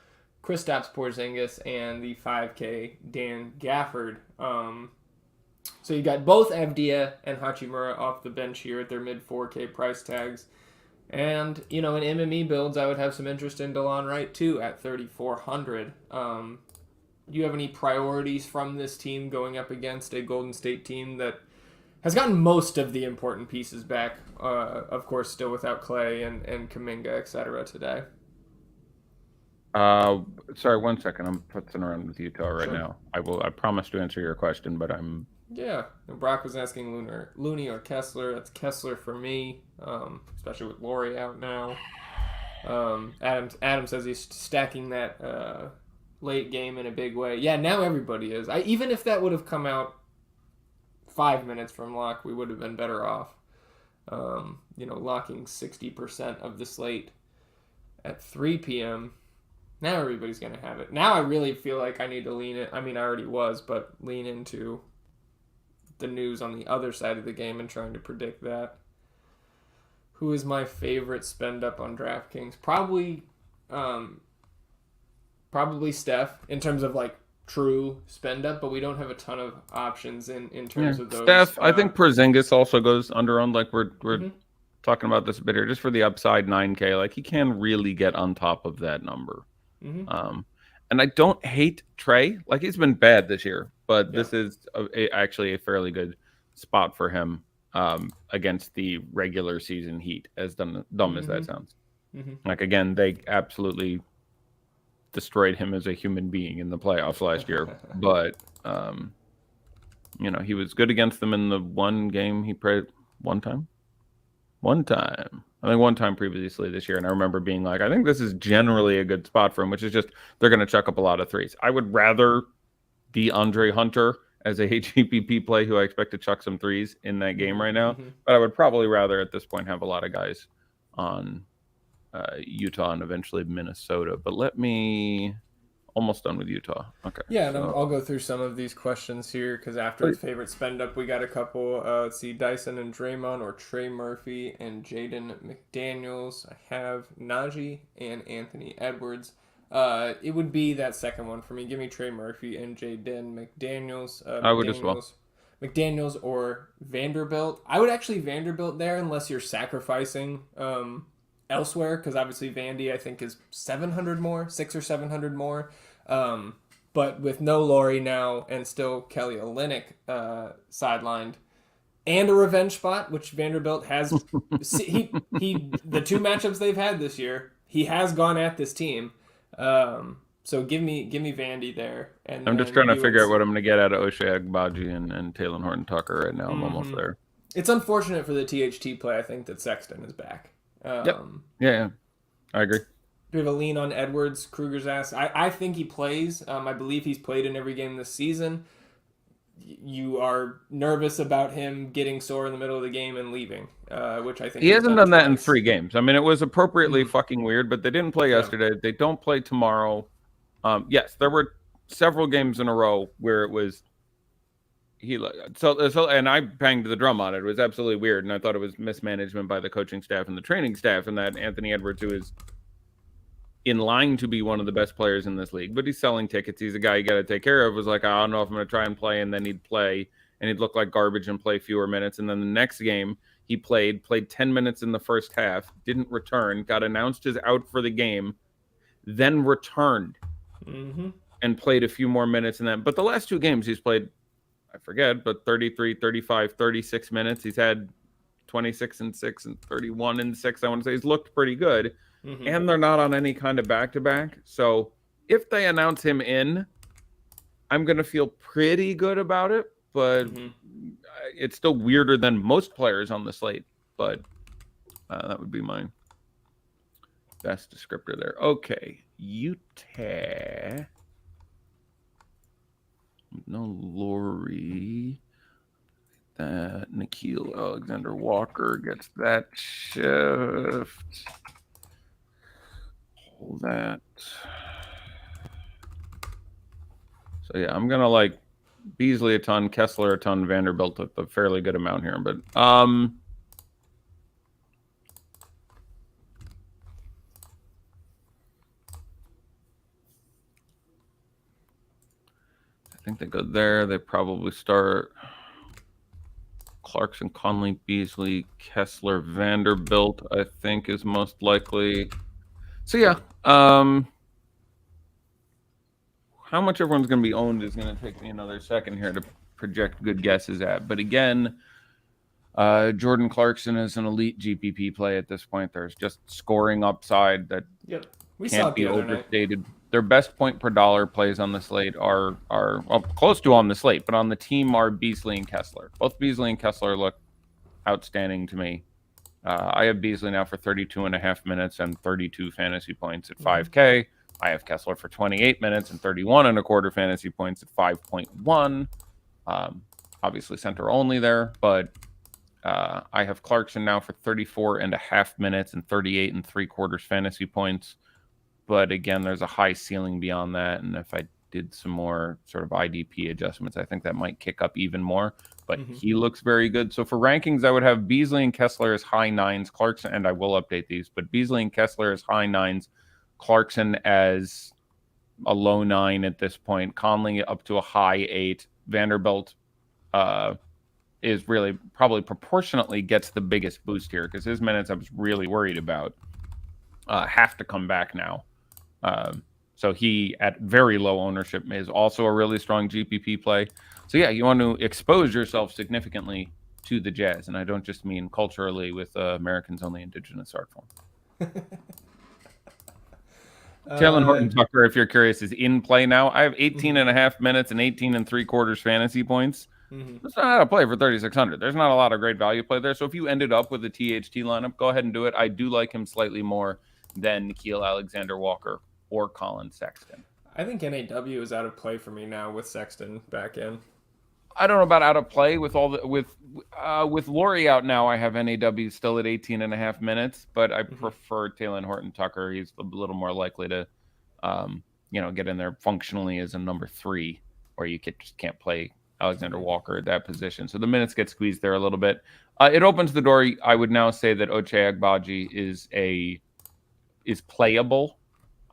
Kristaps Porzingis, and the 5K Dan Gafford. So you got both Avdia and Hachimura off the bench here at their mid 4K price tags. And, in MME builds, I would have some interest in DeLon Wright, too, at 3,400. Do you have any priorities from this team going up against a Golden State team that has gotten most of the important pieces back, of course, still without Clay and Kuminga, etc. today? Sorry, 1 second. I'm putzing around with Utah right now. I promise to answer your question, but I'm... Yeah. Brock was asking Looney or Kessler. That's Kessler for me, especially with Laurie out now. Adam says he's stacking that late game in a big way. Yeah, now everybody is. Even if that would have come out 5 minutes from lock, we would have been better off. Locking 60% of the slate at 3 p.m. Now everybody's going to have it. Now I really feel like I need to lean it. I mean, I already was, but lean into the news on the other side of the game and trying to predict that. Who is my favorite spend up on DraftKings? Probably Steph in terms of like true spend up, but we don't have a ton of options in terms of those. Steph, I think Porzingis also goes under on, like we're talking about this a bit here, just for the upside 9K. Like he can really get on top of that number. And I don't hate Trey. Like he's been bad this year, but this is actually a fairly good spot for him against the regular season Heat, as dumb as that sounds. Like, again, they absolutely destroyed him as a human being in the playoffs last year. But, he was good against them in the one game he played one time. I think one time previously this year, and I remember being like, I think this is generally a good spot for him, which is just they're going to chuck up a lot of threes. I would rather be Andre Hunter as a GPP play who I expect to chuck some threes in that game right now, but I would probably rather at this point have a lot of guys on Utah and eventually Minnesota. But almost done with Utah. Okay. Yeah, and I'll go through some of these questions here because after the favorite spend up, we got a couple. Let's see, Dyson and Draymond or Trey Murphy and Jaden McDaniels. I have Najee and Anthony Edwards. It would be that second one for me. Give me Trey Murphy and Jaden McDaniels. I would as well. McDaniels or Vanderbilt. I would actually Vanderbilt there unless you're sacrificing elsewhere, because obviously Vandy I think is 700 more, 600 or 700 more. But with no Laurie now and still Kelly Olynyk sidelined and a revenge spot, which Vanderbilt has, the 2 matchups they've had this year, he has gone at this team. So give me Vandy there. And I'm just trying to figure out what I'm going to get out of O'Shea Agbaji and Taylor Horton Tucker right now. I'm almost there. It's unfortunate for the THT play, I think, that Sexton is back. Yeah, I agree. Do we have a lean on Edwards? Kruger's asked. I think he plays. I believe he's played in every game this season. You are nervous about him getting sore in the middle of the game and leaving, which I think he hasn't done that in twice. 3 games. I mean, it was appropriately fucking weird, but they didn't play yesterday. They don't play tomorrow. Yes, there were several games in a row where it was and I banged the drum on it. It was absolutely weird, and I thought it was mismanagement by the coaching staff and the training staff, and that Anthony Edwards, who is in line to be one of the best players in this league, but he's selling tickets. He's a guy you got to take care of. Was like, I don't know if I'm going to try and play, and then he'd play, and he'd look like garbage and play fewer minutes. And then the next game, he played 10 minutes in the first half, didn't return, got announced as out for the game, then returned and played a few more minutes in that. But the last 2 games he's played, I forget, but 33, 35, 36 minutes. He's had 26 and 6 and 31 and 6. I want to say he's looked pretty good. And they're not on any kind of back-to-back. So if they announce him in, I'm going to feel pretty good about it. But it's still weirder than most players on the slate. But that would be my best descriptor there. Okay. Utah. No Laurie. That Nikhil Alexander Walker gets that shift. Hold that. So yeah, I'm gonna like Beasley a ton, Kessler a ton, Vanderbilt a fairly good amount here, but I think they go there. They probably start Clarkson, Conley, Beasley, Kessler, Vanderbilt, I think is most likely. So yeah, how much everyone's going to be owned is going to take me another second here to project good guesses at. But again, Jordan Clarkson is an elite GPP play at this point. There's just scoring upside that can't be overstated. Their best point per dollar plays on the slate are well, close to on the slate, but on the team are Beasley and Kessler. Both Beasley and Kessler look outstanding to me. I have Beasley now for 32.5 minutes and 32 fantasy points at 5K. I have Kessler for 28 minutes and 31.25 fantasy points at 5.1. Obviously center only there, but I have Clarkson now for 34.5 minutes and 38.75 fantasy points. But again, there's a high ceiling beyond that. And if I did some more sort of IDP adjustments, I think that might kick up even more. But he looks very good. So for rankings, I would have Beasley and Kessler as high 9s, Clarkson, and I will update these, but Beasley and Kessler as high 9s, Clarkson as a low 9 at this point, Conley up to a high 8, Vanderbilt is really probably proportionately gets the biggest boost here because his minutes I was really worried about have to come back now. So he, at very low ownership, is also a really strong GPP play. So yeah, you want to expose yourself significantly to the Jazz, and I don't just mean culturally with Americans only indigenous art form. Jalen Horton-Tucker, if you're curious, is in play now. I have 18.5 minutes and 18.75 fantasy points. That's not how to play for 3,600. There's not a lot of great value play there. So if you ended up with a THT lineup, go ahead and do it. I do like him slightly more than Nikhil Alexander Walker or Colin Sexton. I think NAW is out of play for me now with Sexton back in. I don't know about out of play with all the with Laurie out now. I have NAW still at 18.5 minutes, but I prefer Taylor Horton-Tucker. He's a little more likely to, get in there functionally as a number 3, where you just can't play Alexander Walker at that position. So the minutes get squeezed there a little bit. It opens the door. I would now say that Ochai Agbaji is playable.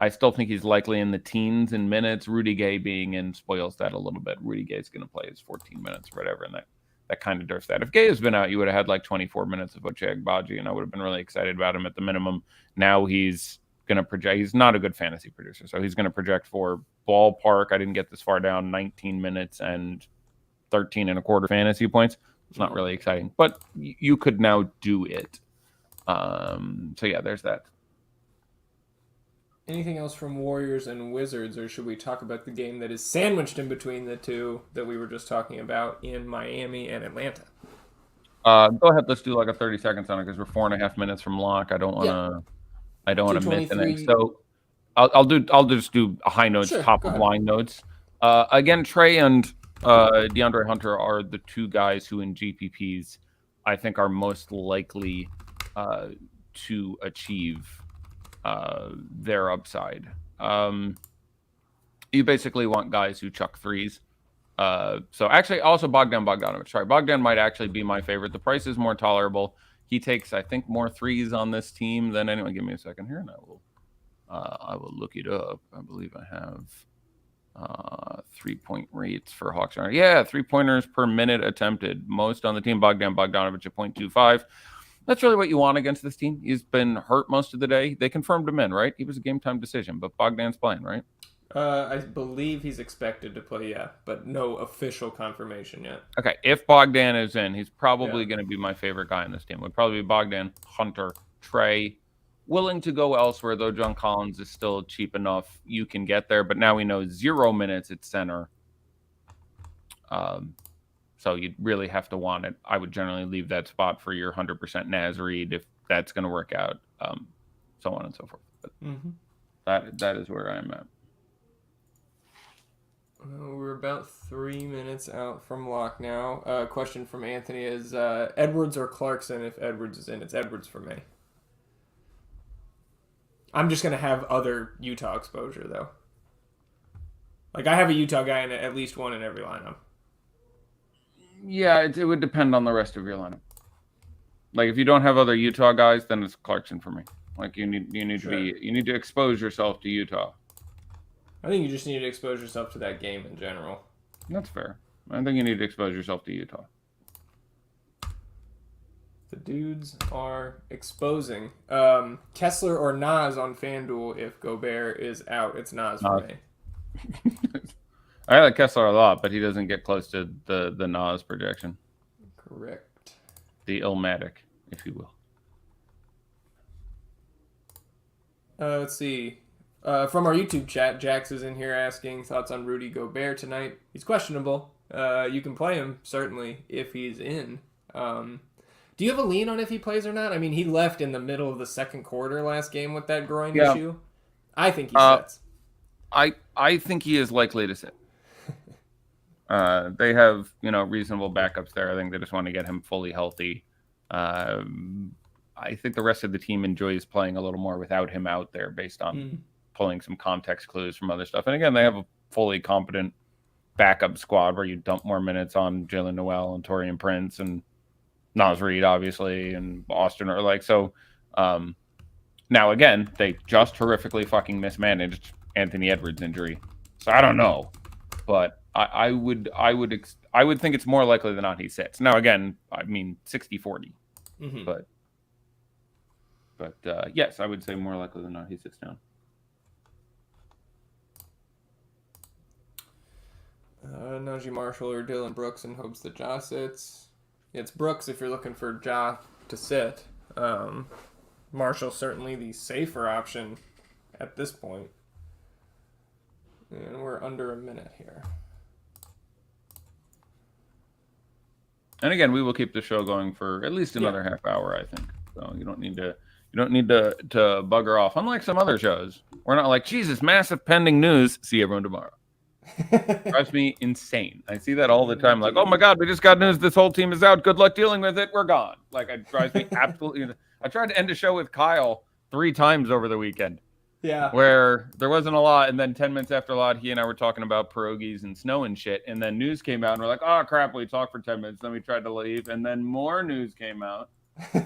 I still think he's likely in the teens in minutes. Rudy Gay being in spoils that a little bit. Rudy Gay's going to play his 14 minutes or whatever, and that kind of dwarfs that. If Gay has been out, you would have had like 24 minutes of Ochai Agbaji, and I would have been really excited about him at the minimum. Now he's going to project. He's not a good fantasy producer, so he's going to project for ballpark. I didn't get this far down. 19 minutes and 13.25 fantasy points. It's not really exciting, but you could now do it. So yeah, there's that. Anything else from Warriors and Wizards, or should we talk about the game that is sandwiched in between the two that we were just talking about in Miami and Atlanta? Go ahead. Let's do like a 30 seconds on it because we're 4.5 minutes from lock. I don't want to miss anything. So I'll just do high notes, Sure, top go of ahead. line notes. Again, Trey and DeAndre Hunter are the two guys who in GPPs I think are most likely to achieve their upside. You basically want guys who chuck threes. So actually, also Bogdanovich. Sorry, Bogdan might actually be my favorite. The price is more tolerable. He takes, I think, more threes on this team than anyone. Give me a second here, and I will look it up. I believe I have 3-point rates for Hawks. Yeah, 3-pointers per minute attempted. Most on the team. Bogdanovich at 0.25. That's really what you want against this team. He's been hurt most of the day. They confirmed him in, right? He was a game-time decision, but Bogdan's playing, right? I believe he's expected to play, yeah, but no official confirmation yet. Okay, if Bogdan is in, he's probably going to be my favorite guy on this team. Would probably be Bogdan, Hunter, Trey. Willing to go elsewhere, though. John Collins is still cheap enough. You can get there, but now we know 0 minutes at center. So you'd really have to want it. I would generally leave that spot for your 100% Naz Reid if that's going to work out, so on and so forth. But that is where I'm at. We're about 3 minutes out from lock now. Question from Anthony is Edwards or Clarkson? If Edwards is in, it's Edwards for me. I'm just going to have other Utah exposure, though. Like, I have a Utah guy in at least one in every lineup. Yeah, it would depend on the rest of your lineup. Like, if you don't have other Utah guys, then it's Clarkson for me. Like, you need to expose yourself to Utah. I think you just need to expose yourself to that game in general. That's fair. I think you need to expose yourself to Utah. The dudes are exposing. Kessler or Nas on FanDuel if Gobert is out. It's Nas for me. I like Kessler a lot, but he doesn't get close to the Nas projection. Correct. The Illmatic, if you will. Let's see. From our YouTube chat, Jax is in here asking thoughts on Rudy Gobert tonight. He's questionable. You can play him, certainly, if he's in. Do you have a lean on if he plays or not? I mean, he left in the middle of the second quarter last game with that groin issue. I think he sits. I think he is likely to sit. They have, reasonable backups there. I think they just want to get him fully healthy. I think the rest of the team enjoys playing a little more without him out there based on pulling some context clues from other stuff. And again, they have a fully competent backup squad where you dump more minutes on Jalen Noel and Taurean Prince and Naz Reid, obviously, and Austin or like so. Now again, they just horrifically fucking mismanaged Anthony Edwards' injury, so I don't know, but I would think it's more likely than not he sits. Now again, I mean 60-40, but yes, I would say more likely than not he sits down. Najee Marshall or Dylan Brooks in hopes that Ja sits. It's Brooks if you're looking for Ja to sit. Marshall certainly the safer option at this point. And we're under a minute here. And again, we will keep the show going for at least another half hour, I think. So you don't need to bugger off. Unlike some other shows, we're not like, Jesus, massive pending news. See everyone tomorrow. Drives me insane. I see that all the time. Like, oh my God, we just got news. This whole team is out. Good luck dealing with it. We're gone. Like, it drives me absolutely. I tried to end a show with Kyle 3 times over the weekend. Yeah. Where there wasn't a lot, and then 10 minutes after a lot, he and I were talking about pierogies and snow and shit, and then news came out, and we're like, oh crap, we talked for 10 minutes, then we tried to leave, and then more news came out. You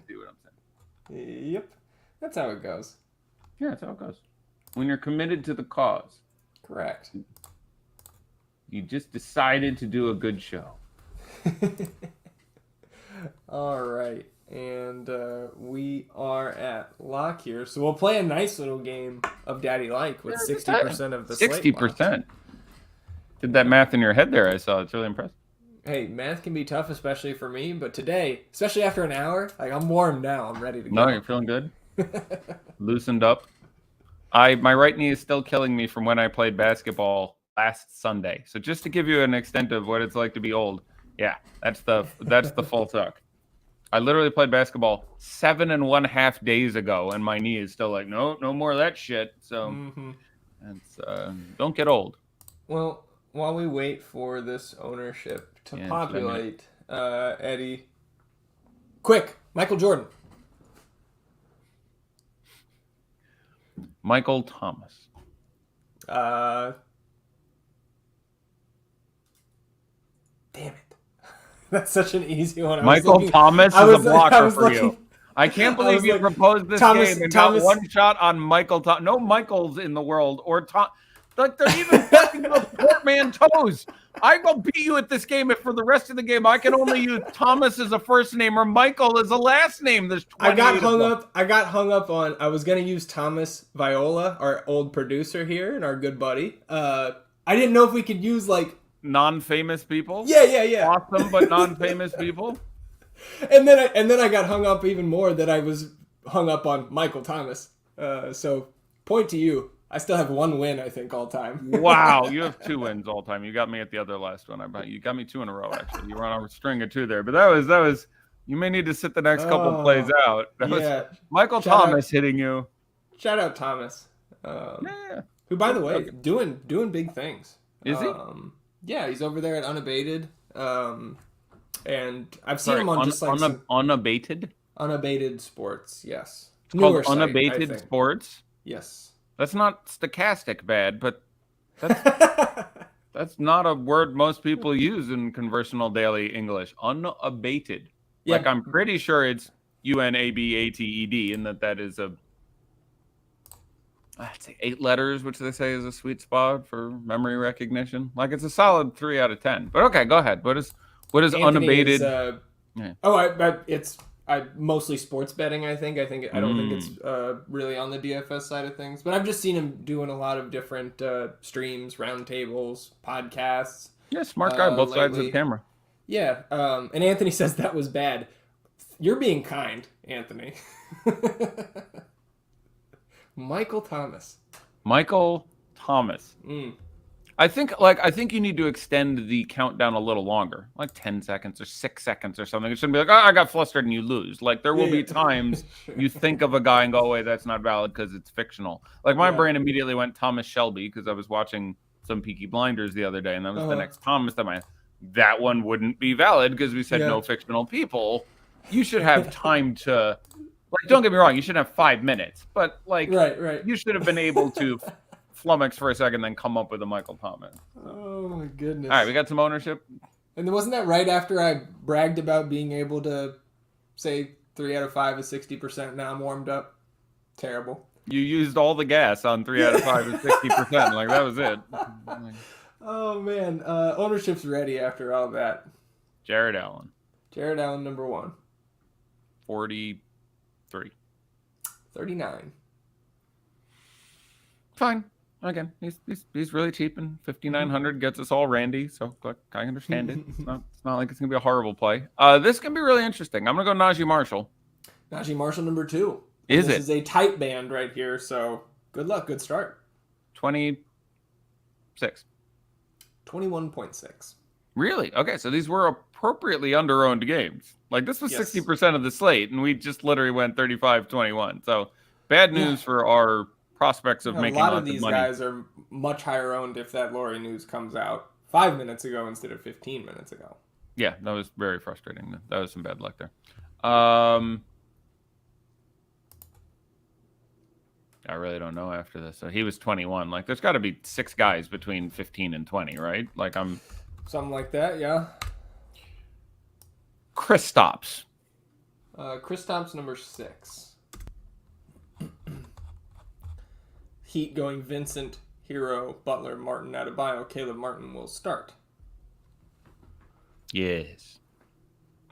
see what I'm saying? Yep. That's how it goes. Yeah, that's how it goes. When you're committed to the cause. Correct. You just decided to do a good show. All right. And we are at lock here. So we'll play a nice little game of Daddy Like with 60% of the 60%. Did that math in your head there, I saw. It's really impressive. Hey, math can be tough, especially for me. But today, especially after an hour, like I'm warm now. I'm ready to go. No, you're feeling good? Loosened up? My right knee is still killing me from when I played basketball last Sunday. So just to give you an extent of what it's like to be old, yeah, that's the full tuck. I literally played basketball 7.5 days ago, and my knee is still like, no more of that shit. So it's don't get old. Well, while we wait for this ownership to populate, Eddie, quick, Michael Jordan. Michael Thomas. Damn it. That's such an easy one. Michael Thomas is a blocker for you. I can't believe you proposed this game and got one shot on Michael Thomas. No Michaels in the world or Tom. Like, they're even fucking portmanteaus. I will beat you at this game if for the rest of the game I can only use Thomas as a first name or Michael as a last name. There's I got hung up on. I was gonna use Thomas Viola, our old producer here and our good buddy. I didn't know if we could use like non-famous people. Yeah. Awesome, but non-famous people. And then I got hung up even more that I was hung up on Michael Thomas. So point to you. I still have one win, I think, all time. Wow, you have 2 wins all time. You got me at the other last one. You got me 2 in a row, actually. You were on a string of 2 there. But that was. You may need to sit the next couple plays out. That was Michael Thomas hitting you. Shout out Thomas. Who, by the way, doing big things. Is he? Yeah, he's over there at Unabated. And I've seen him on just like Unabated Sports, yes. It's called Unabated Sports? Yes. That's not stochastic bad, but that's not a word most people use in conversational daily English. Unabated. Yeah. Like, I'm pretty sure it's UNABATED, and that is I'd say 8 letters, which they say is a sweet spot for memory recognition. Like, it's a solid 3 out of 10. But okay, go ahead. What is Anthony unabated? It's mostly sports betting. I don't think it's really on the DFS side of things. But I've just seen him doing a lot of different streams, roundtables, podcasts. Yeah, smart guy, both sides of the camera. Yeah, and Anthony says that was bad. You're being kind, Anthony. Michael Thomas. I think you need to extend the countdown a little longer, like 10 seconds or 6 seconds or something. It shouldn't be like, I got flustered and you lose. Like, there will be times you think of a guy and go, wait, that's not valid because it's fictional. Like, my brain immediately went Thomas Shelby because I was watching some Peaky Blinders the other day, and that was the next Thomas that one wouldn't be valid because we said no fictional people. You should have time to, like, don't get me wrong, you should have 5 minutes, but like, right. You should have been able to flummox for a second, then come up with a Michael Thomas. Oh my goodness! All right, we got some ownership. And wasn't that right after I bragged about being able to say 3 out of 5 is 60%? Now I'm warmed up. Terrible. You used all the gas on 3 out of 5 is 60%. Like, that was it. Oh man, ownership's ready after all that. Jared Allen, number 1. 43. 39. Fine. Again, he's really cheap, and 5,900 gets us all Randy, so I understand it. It's not like it's gonna be a horrible play. This can be really interesting. I'm gonna go Najee Marshall. Najee Marshall, number 2. This is a tight band right here, so good luck, good start. 26. 21.6. Really? Okay, so these were appropriately under-owned games. Like, this was 60% of the slate, and we just literally went 35-21. So bad news for our prospects of making a lot lots of these money. Guys are much higher owned if that Laurie news comes out 5 minutes ago instead of 15 minutes ago. Yeah, that was very frustrating. That was some bad luck there. I really don't know after this. So he was 21. Like, there's got to be 6 guys between 15 and 20, right? Like, something like that, yeah. Kristaps. Kristaps, number 6. Heat going Vincent, Hero, Butler, Martin, Adebayo. Caleb Martin will start. Yes.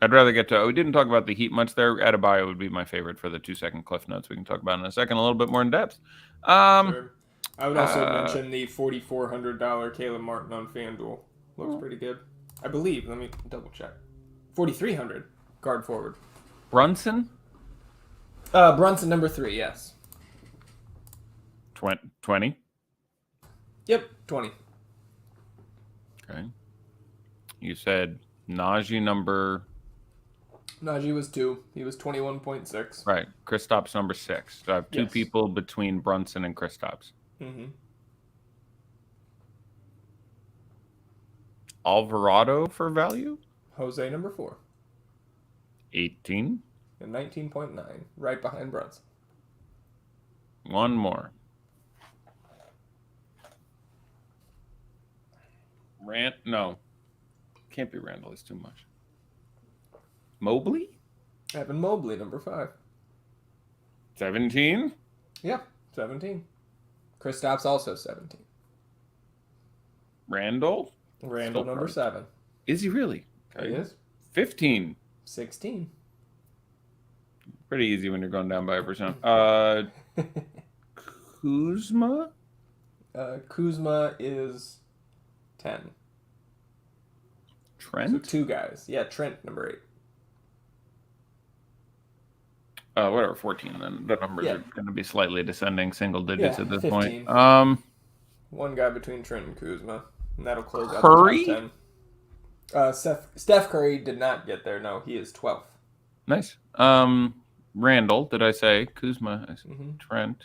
I'd rather get to... We didn't talk about the Heat much there. Adebayo would be my favorite for the 2-second cliff notes we can talk about in a second, a little bit more in depth. Sure. I would also mention the $4,400 Caleb Martin on FanDuel. Looks pretty good. I believe. Let me double check. $4,300 guard forward. Brunson? Brunson, number 3, yes. 20? Yep, 20. Okay. You said Najee number Najee was 2. He was 21.6. Right. Kristaps number 6. So I have 2 Yes. people between Brunson and Kristaps. Mm-hmm. Alvarado for value? Jose number 4. 18. And 19.9. Right behind Brunson. One more. No. Can't be Randall. It's too much. Mobley? Evan Mobley number 5. 17. Yeah, 17. Kristaps also 17. Randall? Randall Still number right. 7. Is he really? He is. 15. 16. Pretty easy when you're going down by 1%. Kuzma? Kuzma is 10. Trent? So 2 guys. Yeah, Trent number 8. Whatever, 14 then. The numbers are going to be slightly descending single digits at this 15. point. One guy between Trent and Kuzma. And that'll close out Curry? the top 10. Steph Curry did not get there. No, he is 12th. Nice. Randall, did I say? Kuzma, Mm-hmm. Trent.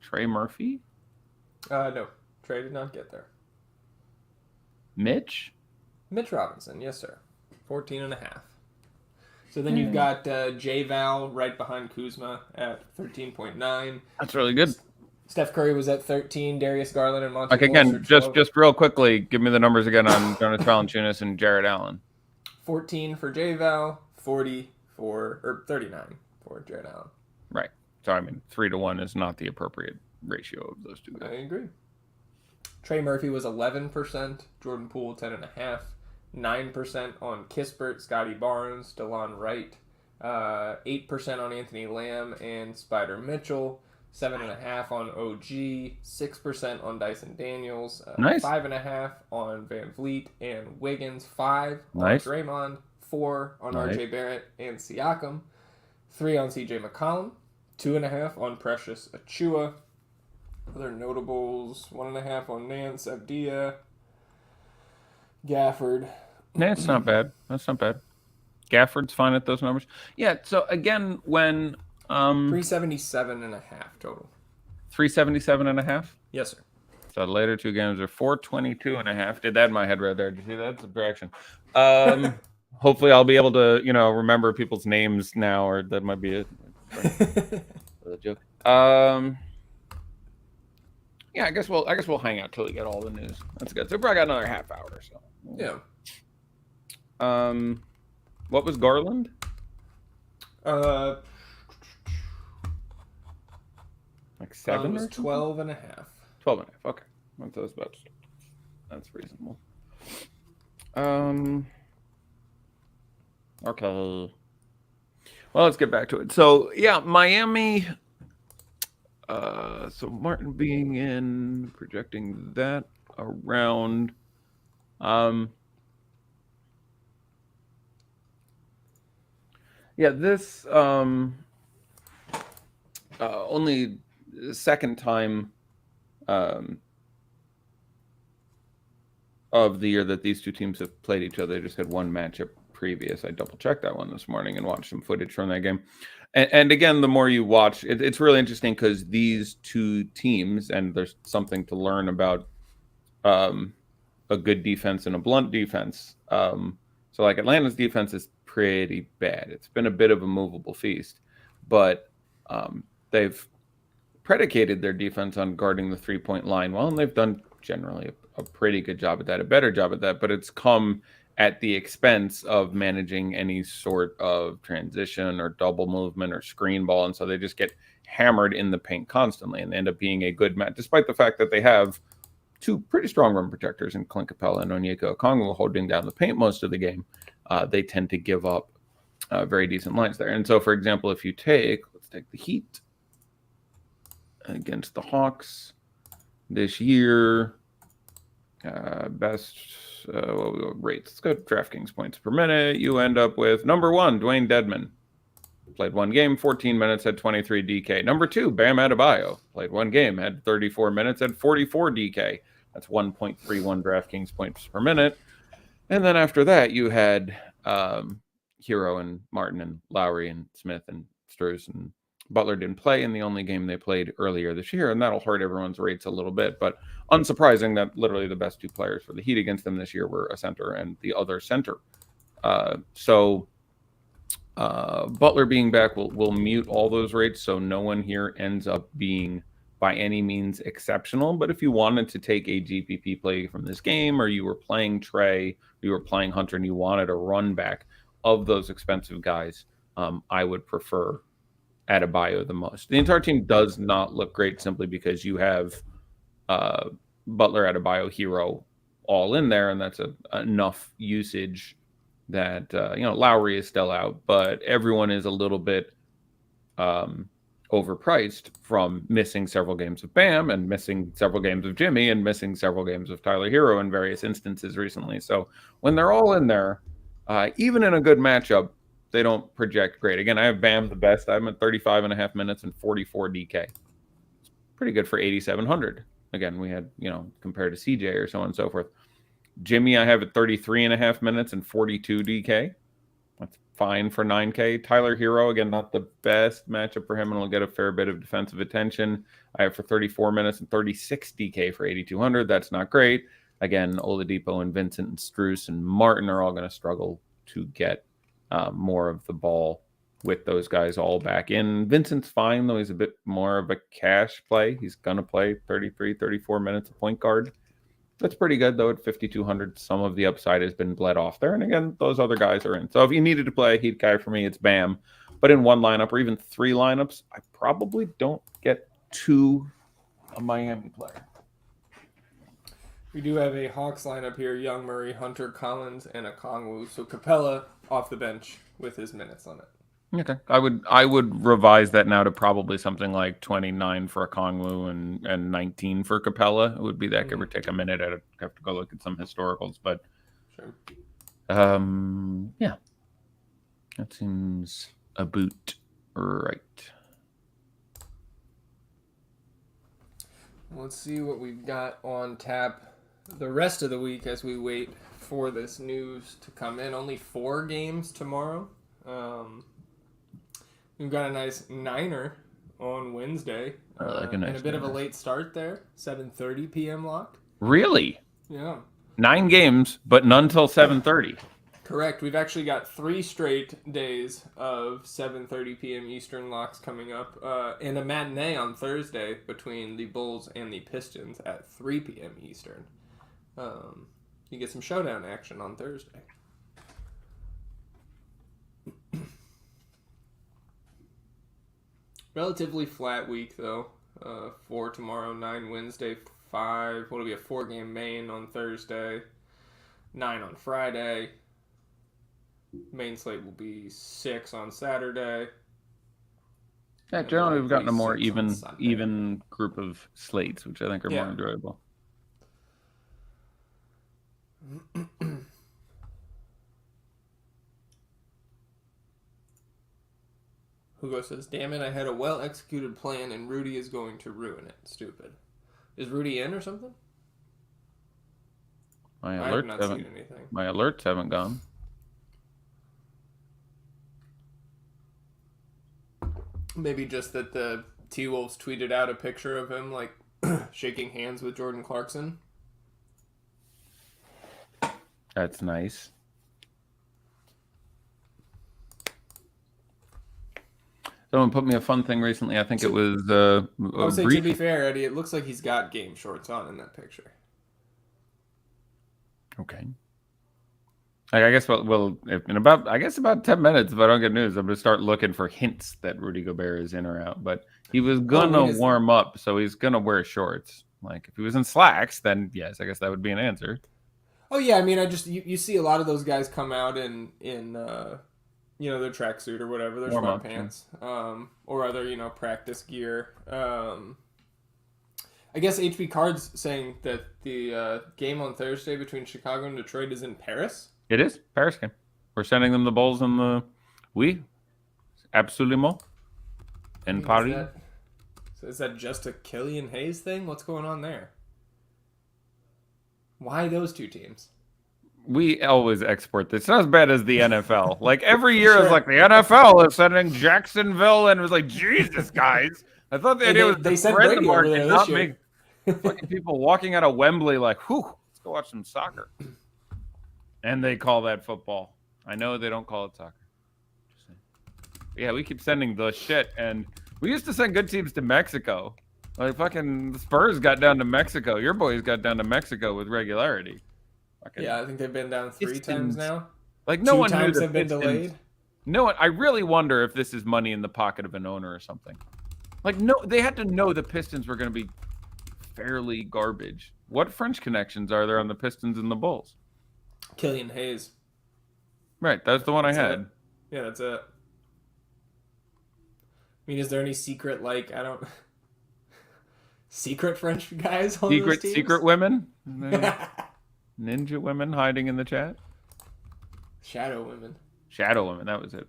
Trey Murphy? No, Trey did not get there. Mitch? Mitch Robinson, yes, sir. 14.5. So then you've got J-Val right behind Kuzma at 13.9. That's really good. Steph Curry was at 13. Darius Garland and Monty Like Morris again, are 12. just real quickly, give me the numbers again on Jonas Valanciunas and Jared Allen. 14 for J-Val, 39 for Jared Allen. Right. So I mean, 3-to-1 is not the appropriate ratio of those two I guys. agree. Trey Murphy was 11%. Jordan Poole 10.5. 9% on Kispert, Scotty Barnes, DeLon Wright. 8% on Anthony Lamb and Spider Mitchell. 7.5 on OG. 6% on Dyson Daniels. Nice. 5.5 on Van Vliet and Wiggins. 5 Nice. on Draymond. 4 on Nice. RJ Barrett and Siakam. 3 on CJ McCollum. 2.5 on Precious Achua. Other notables, 1.5 on Nance, Abdia, Gafford. That's not bad. That's not bad. Gafford's fine at those numbers. Yeah, so again, when 377.5 total. 377.5. Yes, sir. So the later two games are 422.5. Did that in my head right there. Did you see that? Subtraction. Hopefully I'll be able to, remember people's names now, or that might be a joke. Yeah, I guess we'll hang out till we get all the news. That's good. So we probably got another half hour or so. Yeah. What was Garland? Like 7 was or 12.5. 12.5. Okay. That's reasonable. Okay. Well, let's get back to it. So yeah, Miami. So Martin being in, projecting that around. Yeah, this only second time of the year that these two teams have played each other. They just had one matchup previous. I double checked that one this morning and watched some footage from that game. And again, the more you watch, it's really interesting because these two teams, and there's something to learn about a good defense and a blunt defense. So like Atlanta's defense is pretty bad. It's been a bit of a movable feast, but they've predicated their defense on guarding the 3-point line well, and they've done generally a pretty good job at that, a better job at that, but it's come at the expense of managing any sort of transition or double movement or screen ball. And so they just get hammered in the paint constantly and they end up being a good match, despite the fact that they have two pretty strong rim protectors in Clint Capella and Onyeka Okongwu holding down the paint most of the game. They tend to give up very decent lines there. And so, for example, if you let's take the Heat against the Hawks this year, best rates. Let's go DraftKings points per minute. You end up with number 1, Dwayne Dedman. Played one game, 14 minutes, had 23 DK. Number 2, Bam Adebayo. Played one game, had 34 minutes, had 44 DK. That's 1.31 DraftKings points per minute. And then after that, you had Hero and Martin and Lowry and Smith and Strus and Butler didn't play in the only game they played earlier this year, and that'll hurt everyone's rates a little bit. But unsurprising that literally the best two players for the Heat against them this year were a center and the other center. So Butler being back will mute all those rates, so no one here ends up being by any means exceptional. But if you wanted to take a GPP play from this game, or you were playing Trey, you were playing Hunter, and you wanted a run back of those expensive guys, I would prefer Adebayo the most. The entire team does not look great simply because you have Butler, Adebayo, Hero all in there, and that's enough usage that Lowry is still out, but everyone is a little bit overpriced from missing several games of Bam and missing several games of Jimmy and missing several games of Tyler Hero in various instances recently. So when they're all in there, even in a good matchup, they don't project great. Again, I have Bam the best. I'm at 35.5 minutes and 44 DK. It's pretty good for 8,700. Again, we had, compared to CJ or so on and so forth. Jimmy, I have at 33.5 minutes and 42 DK. That's fine for 9K. Tyler Hero, again, not the best matchup for him, and will get a fair bit of defensive attention. I have for 34 minutes and 36 DK for 8,200. That's not great. Again, Oladipo and Vincent and Strus and Martin are all going to struggle to get more of the ball with those guys all back in. Vincent's fine, though. He's a bit more of a cash play. He's going to play 33, 34 minutes of point guard. That's pretty good, though, at 5,200. Some of the upside has been bled off there. And again, those other guys are in. So if you needed to play a Heat guy for me, it's Bam. But in one lineup or even three lineups, I probably don't get a Miami player. We do have a Hawks lineup here: Young, Murray, Hunter, Collins, and Okongwu. So Capella off the bench with his minutes limit. Okay, I would revise that now to probably something like 29 for Okongwu and 19 for Capella. It would be that, give or take a minute. I'd have to go look at some historicals, but sure. Yeah, that seems about right. Let's see what we've got on tap the rest of the week as we wait for this news to come in. Only 4 games tomorrow. We've got a nice Niner on Wednesday. And a bit of a late start there. 7:30 p.m. locked. Really? Yeah. 9 games, but none till 7:30. Correct. We've actually got 3 straight days of 7:30 p.m. Eastern locks coming up. And a matinee on Thursday between the Bulls and the Pistons at 3 p.m. Eastern. You get some showdown action on Thursday. Relatively flat week, though. 4 tomorrow, 9 Wednesday, 5. What'll be a 4-game main on Thursday, 9 on Friday. Main slate will be 6 on Saturday. Yeah, generally we've gotten a more even group of slates, which I think are more enjoyable. Hugo says, "Damn it, I had a well-executed plan and Rudy is going to ruin it. Stupid." Is Rudy in or something? My alerts haven't gone. Maybe just that the T-Wolves tweeted out a picture of him, like, shaking hands with Jordan Clarkson. That's nice. Someone put me a fun thing recently. I think it was I would say, to be fair, Eddie, it looks like he's got game shorts on in that picture. Okay. I guess in about 10 minutes, if I don't get news, I'm gonna start looking for hints that Rudy Gobert is in or out. But he was gonna warm up, so he's gonna wear shorts. Like if he was in slacks, then yes, I guess that would be an answer. Oh yeah, I mean, you see a lot of those guys come out in their tracksuit or whatever, their sweatpants, or other practice gear. I guess HB Card's saying that the game on Thursday between Chicago and Detroit is in Paris. It is Paris game. We're sending them the Bulls and the absolument in Paris. Is that just a Killian Hayes thing? What's going on there? Why those two teams? we always export this. It's not as bad as the NFL. Like every year is like the NFL is sending Jacksonville, and it was like, Jesus, guys. I thought the idea was they to sent spread the Brady over market, there not this year. make fucking people walking out of Wembley like, whew, let's go watch some soccer. And they call that football. I know they don't call it soccer. Yeah, we keep sending the shit, and we used to send good teams to Mexico. Like fucking the Spurs got down to Mexico. Your boys got down to Mexico with regularity. Fucking Yeah, I think they've been down 3 times now. Like no 2 one knew times the have been Pistons. delayed. No one. I really wonder if this is money in the pocket of an owner or something. Like no, they had to know the Pistons were going to be fairly garbage. What French connections are there on the Pistons and the Bulls? Killian Hayes. Right, that's the one I That's had. it. Yeah, that's it. I mean, is there any secret, like, secret French guys on those teams? Secret women? Ninja women hiding in the chat? Shadow women. Shadow women, that was it.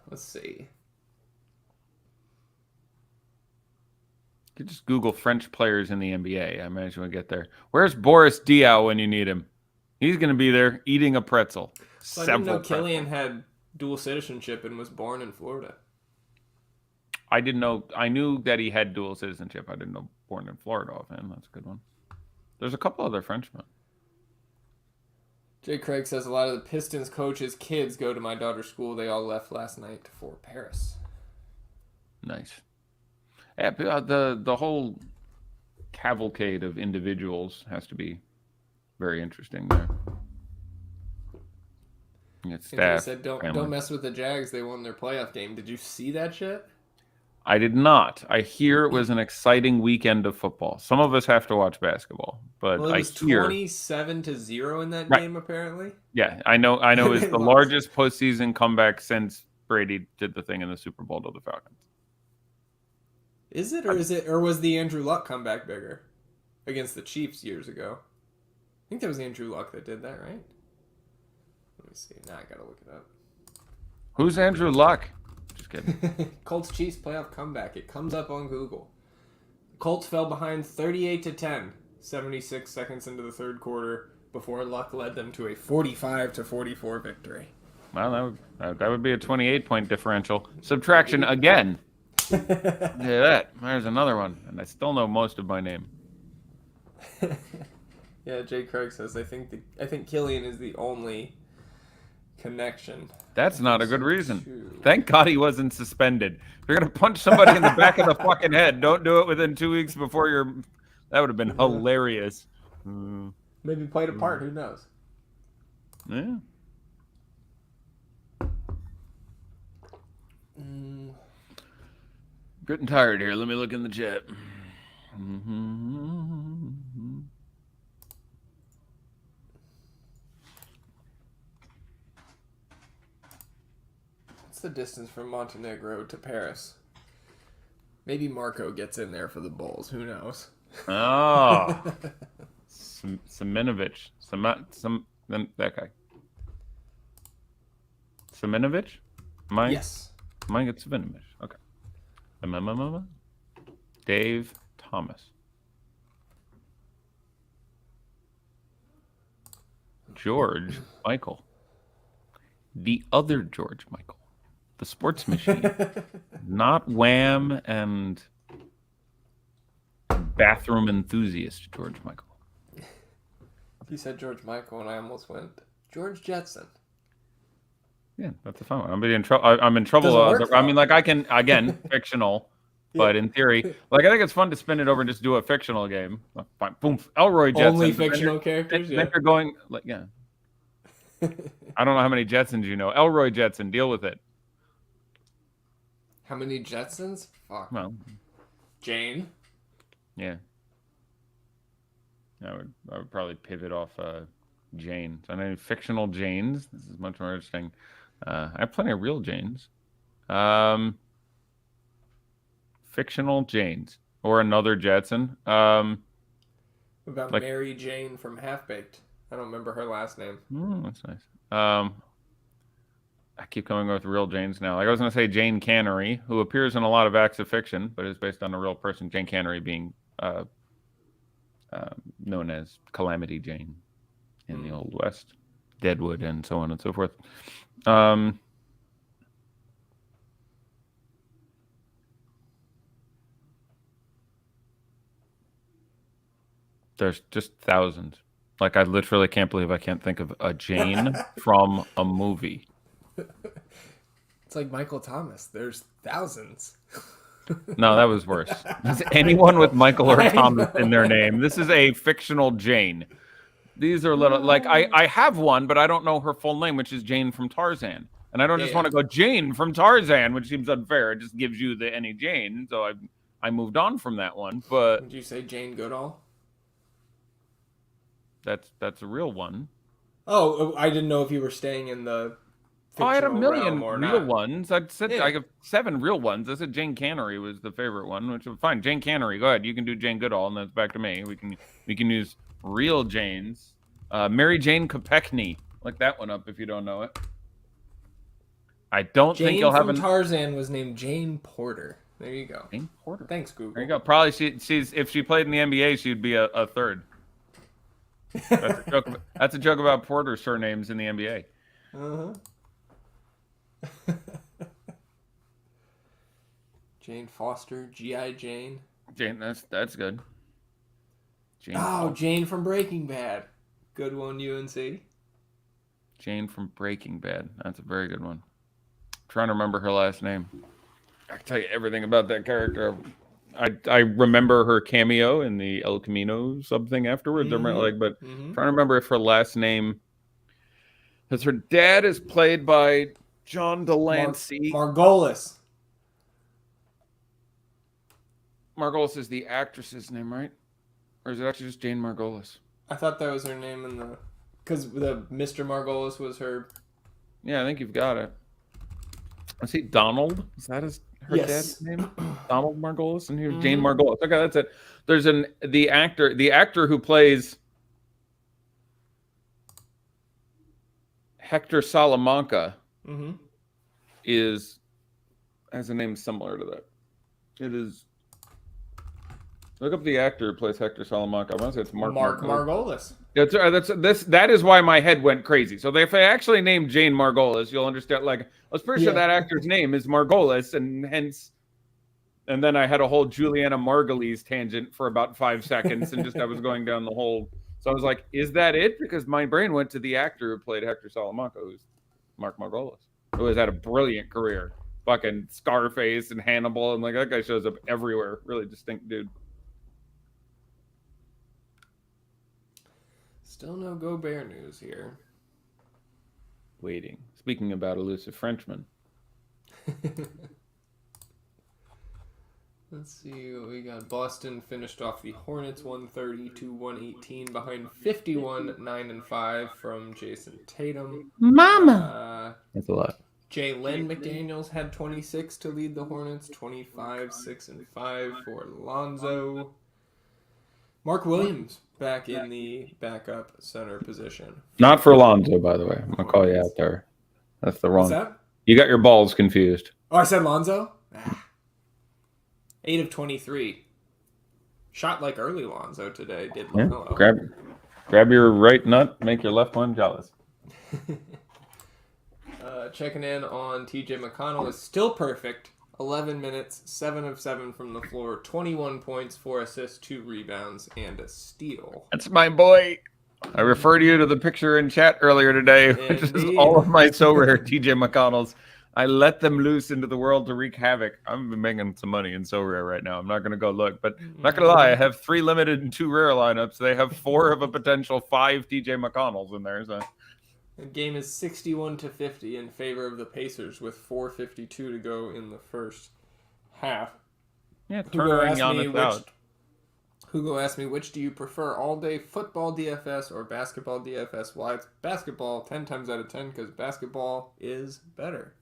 Let's see. You could just Google French players in the NBA. I imagine we'll get there. Where's Boris Diaw when you need him? He's going to be there eating a pretzel. So I didn't know Killian had dual citizenship and was born in Florida. I didn't know. I knew that he had dual citizenship. I didn't know born in Florida offhand. That's a good one. There's a couple other Frenchmen. Jay Craig says a lot of the Pistons coaches' kids go to my daughter's school. They all left last night for Paris. Nice. Yeah, the whole cavalcade of individuals has to be very interesting there. Staff. Said, don't mess with the Jags. They won their playoff game. Did you see that shit? I did not. I hear it was an exciting weekend of football. Some of us have to watch basketball, but well, it was I hear 27-0 in that game apparently. Yeah, I know. It's the largest postseason comeback since Brady did the thing in the Super Bowl to the Falcons. Is it, or was the Andrew Luck comeback bigger against the Chiefs years ago? I think that was Andrew Luck that did that, right? Let me see. Now I gotta look it up. Who's Andrew Luck? Just kidding. Colts Chiefs playoff comeback. It comes up on Google. Colts fell behind 38-10, 76 seconds into the third quarter before Luck led them to a 45-44 victory. Well, that would be a 28-point differential. Subtraction again. Look at that. There's another one, and I still know most of my name. Yeah, Jay Craig says I think Killian is the only connection. That's not a good reason. Thank God he wasn't suspended. If you're gonna punch somebody in the back of the fucking head, don't do it within 2 weeks before you're. That would have been hilarious. Maybe played a part. Who knows? Yeah. Getting tired here. Let me look in the chat. What's the distance from Montenegro to Paris? Maybe Marco gets in there for the Bulls. Who knows? Oh. Seminovich. That guy. Seminovich? Yes. Mine gets Seminovich. Okay. Dave Thomas. George Michael. The other George Michael. The sports machine. Not Wham and bathroom enthusiast George Michael. You said George Michael and I almost went George Jetson. Yeah, that's a fun one. I'm in trouble. I mean, like I can again fictional, but in theory, like I think it's fun to spin it over and just do a fictional game. Fine. Boom, Elroy Jetson. Only fictional characters. Then you're going like I don't know how many Jetsons you know. Elroy Jetson, deal with it. How many Jetsons? Fuck. Well, Jane. Yeah. I would probably pivot off Jane. So I know fictional Janes. This is much more interesting. I have plenty of real Janes. Fictional Janes or another Jetson. What about Mary Jane from Half Baked? I don't remember her last name. That's nice. I keep coming with real Janes now. Like I was going to say Jane Cannery, who appears in a lot of acts of fiction, but is based on a real person. Jane Cannery being known as Calamity Jane. in the Old West, Deadwood, and so on and so forth. There's just thousands. Like, I literally can't believe I can't think of a Jane from a movie. It's like Michael Thomas. There's thousands. No, that was worse. Is anyone with Michael or Thomas in their name? This is a fictional Jane. These are little, like, I have one, but I don't know her full name, which is Jane from Tarzan. And I don't just want to go Jane from Tarzan, which seems unfair. It just gives you the any Jane. So I moved on from that one. But did you say Jane Goodall? That's a real one. Oh, I didn't know if you were staying in the I had a million real not. ones. I said I have 7 real ones. I said Jane Cannery was the favorite one, which was fine. Jane Cannery, go ahead. You can do Jane Goodall, and then it's back to me. We can use real Janes. Mary Jane Kopechne. Look that one up if you don't know it. I don't think you'll have Tarzan was named Jane Porter. There you go. Jane Porter. Thanks, Google. There you go. Probably she's if she played in the NBA, she'd be a third. That's a joke about Porter surnames in the NBA. Jane Foster, G.I. Jane. Jane, that's good. Jane from Breaking Bad. Good one, UNC. Jane from Breaking Bad. That's a very good one. I'm trying to remember her last name. I can tell you everything about that character. I remember her cameo in the El Camino something afterwards. Trying to remember if her last name, because her dad is played by John Delancey. Margolis. Margolis is the actress's name, right? Or is it actually just Jane Margolis? I thought that was her name in the, because the Mr. Margolis was her. Yeah, I think you've got it. Is he Donald? Is that her dad's name? Donald Margolis, and here's Jane Margolis. Okay, that's it. There's the actor who plays Hector Salamanca has a name similar to that. It is. Look up the actor who plays Hector Salamanca. I want to say it's Mark Margolis. That is why my head went crazy. So if I actually named Jane Margolis, you'll understand. Like, I was pretty sure that actor's name is Margolis, and then I had a whole Juliana Margulies tangent for about 5 seconds, and I was going down the whole. So I was like, is that it? Because my brain went to the actor who played Hector Salamanca, who's Mark Margolis, who has had a brilliant career. Fucking Scarface and Hannibal, and like that guy shows up everywhere. Really distinct dude. Still no Go Bear news here. Waiting. Speaking about elusive Frenchmen. Let's see what we got. Boston finished off the Hornets 130-118 behind 51-9-5 from Jason Tatum. Mama! That's a lot. Jalen McDaniels had 26 to lead the Hornets, 25-6-5 for Lonzo. Mark Williams back in the backup center position. Not for Lonzo, by the way. I'm gonna call you out there. That's the wrong. What's that? You got your balls confused. Oh, I said Lonzo? 8 of 23. Shot like early Lonzo today. Did LaMelo. Grab your right nut, make your left one jealous. Checking in on TJ McConnell is still perfect. 11 minutes, 7 of 7 from the floor, 21 points, 4 assists, 2 rebounds, and a steal. That's my boy. I referred you to the picture in chat earlier today, which is all of my so rare TJ McConnells. I let them loose into the world to wreak havoc. I'm making some money in so rare right now. I'm not going to go look, but I'm not going to lie. I have 3 limited and 2 rare lineups. They have 4 of a potential 5 TJ McConnells in there. So the game is 61-50 in favor of the Pacers with 4:52 to go in the first half. Yeah, Turner and Giannis out. Hugo asked me, which do you prefer, all-day football DFS or basketball DFS? Why it's basketball 10 times out of 10 because basketball is better.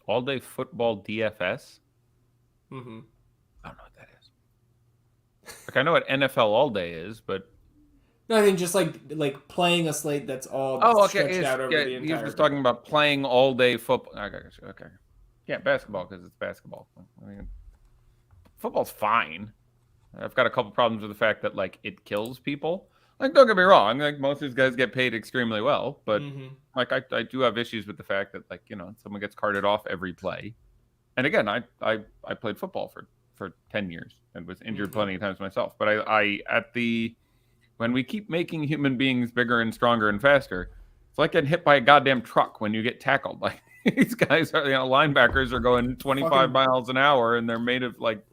All-day football DFS? Mm-hmm. I don't know what that is. Like, I know what NFL all-day is, but... No, I think just like playing a slate that's all stretched out over the entire... He was talking about playing all-day football. Okay. Yeah, basketball because it's basketball. I mean, football's fine. I've got a couple problems with the fact that, like, it kills people. Like, don't get me wrong. Like, most of these guys get paid extremely well, but like, I do have issues with the fact that, like, someone gets carted off every play. And again, I played football for 10 years and was injured plenty of times myself. But when we keep making human beings bigger and stronger and faster, it's like getting hit by a goddamn truck when you get tackled. Like, these guys are, linebackers are going 25 miles an hour, and they're made of like.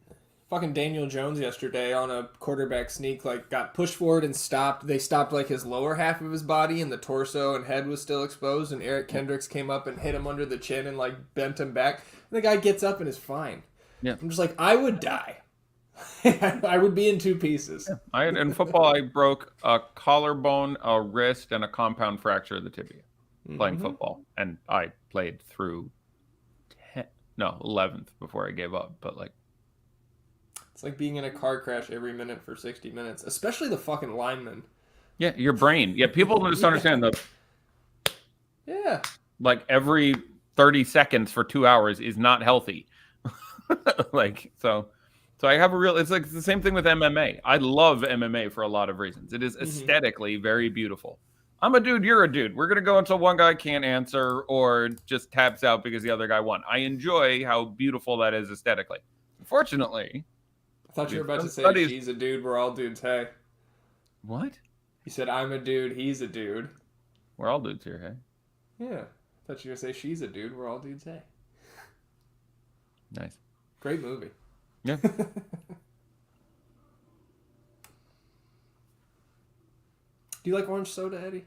Fucking Daniel Jones yesterday on a quarterback sneak, like, got pushed forward and stopped. They stopped, like, his lower half of his body, and the torso and head was still exposed, and Eric Kendricks came up and hit him under the chin and, like, bent him back. And the guy gets up and is fine. Yeah. I'm just like, I would die. I would be in two pieces. Yeah. In football, I broke a collarbone, a wrist, and a compound fracture of the tibia playing football. And I played through 11th before I gave up, but, like, it's like being in a car crash every minute for 60 minutes, especially the fucking linemen. Yeah, your brain. Yeah, people don't just understand that. Yeah. Like, every 30 seconds for 2 hours is not healthy. Like, so I have it's like the same thing with MMA. I love MMA for a lot of reasons. It is aesthetically very beautiful. I'm a dude, you're a dude. We're going to go until one guy can't answer or just taps out because the other guy won. I enjoy how beautiful that is aesthetically. Unfortunately, I thought you were about to say, she's a dude, we're all dudes, hey. What? You said, I'm a dude, he's a dude. We're all dudes here, hey? Yeah. I thought you were going to say, she's a dude, we're all dudes, hey. Nice. Great movie. Yeah. Do you like orange soda, Eddie?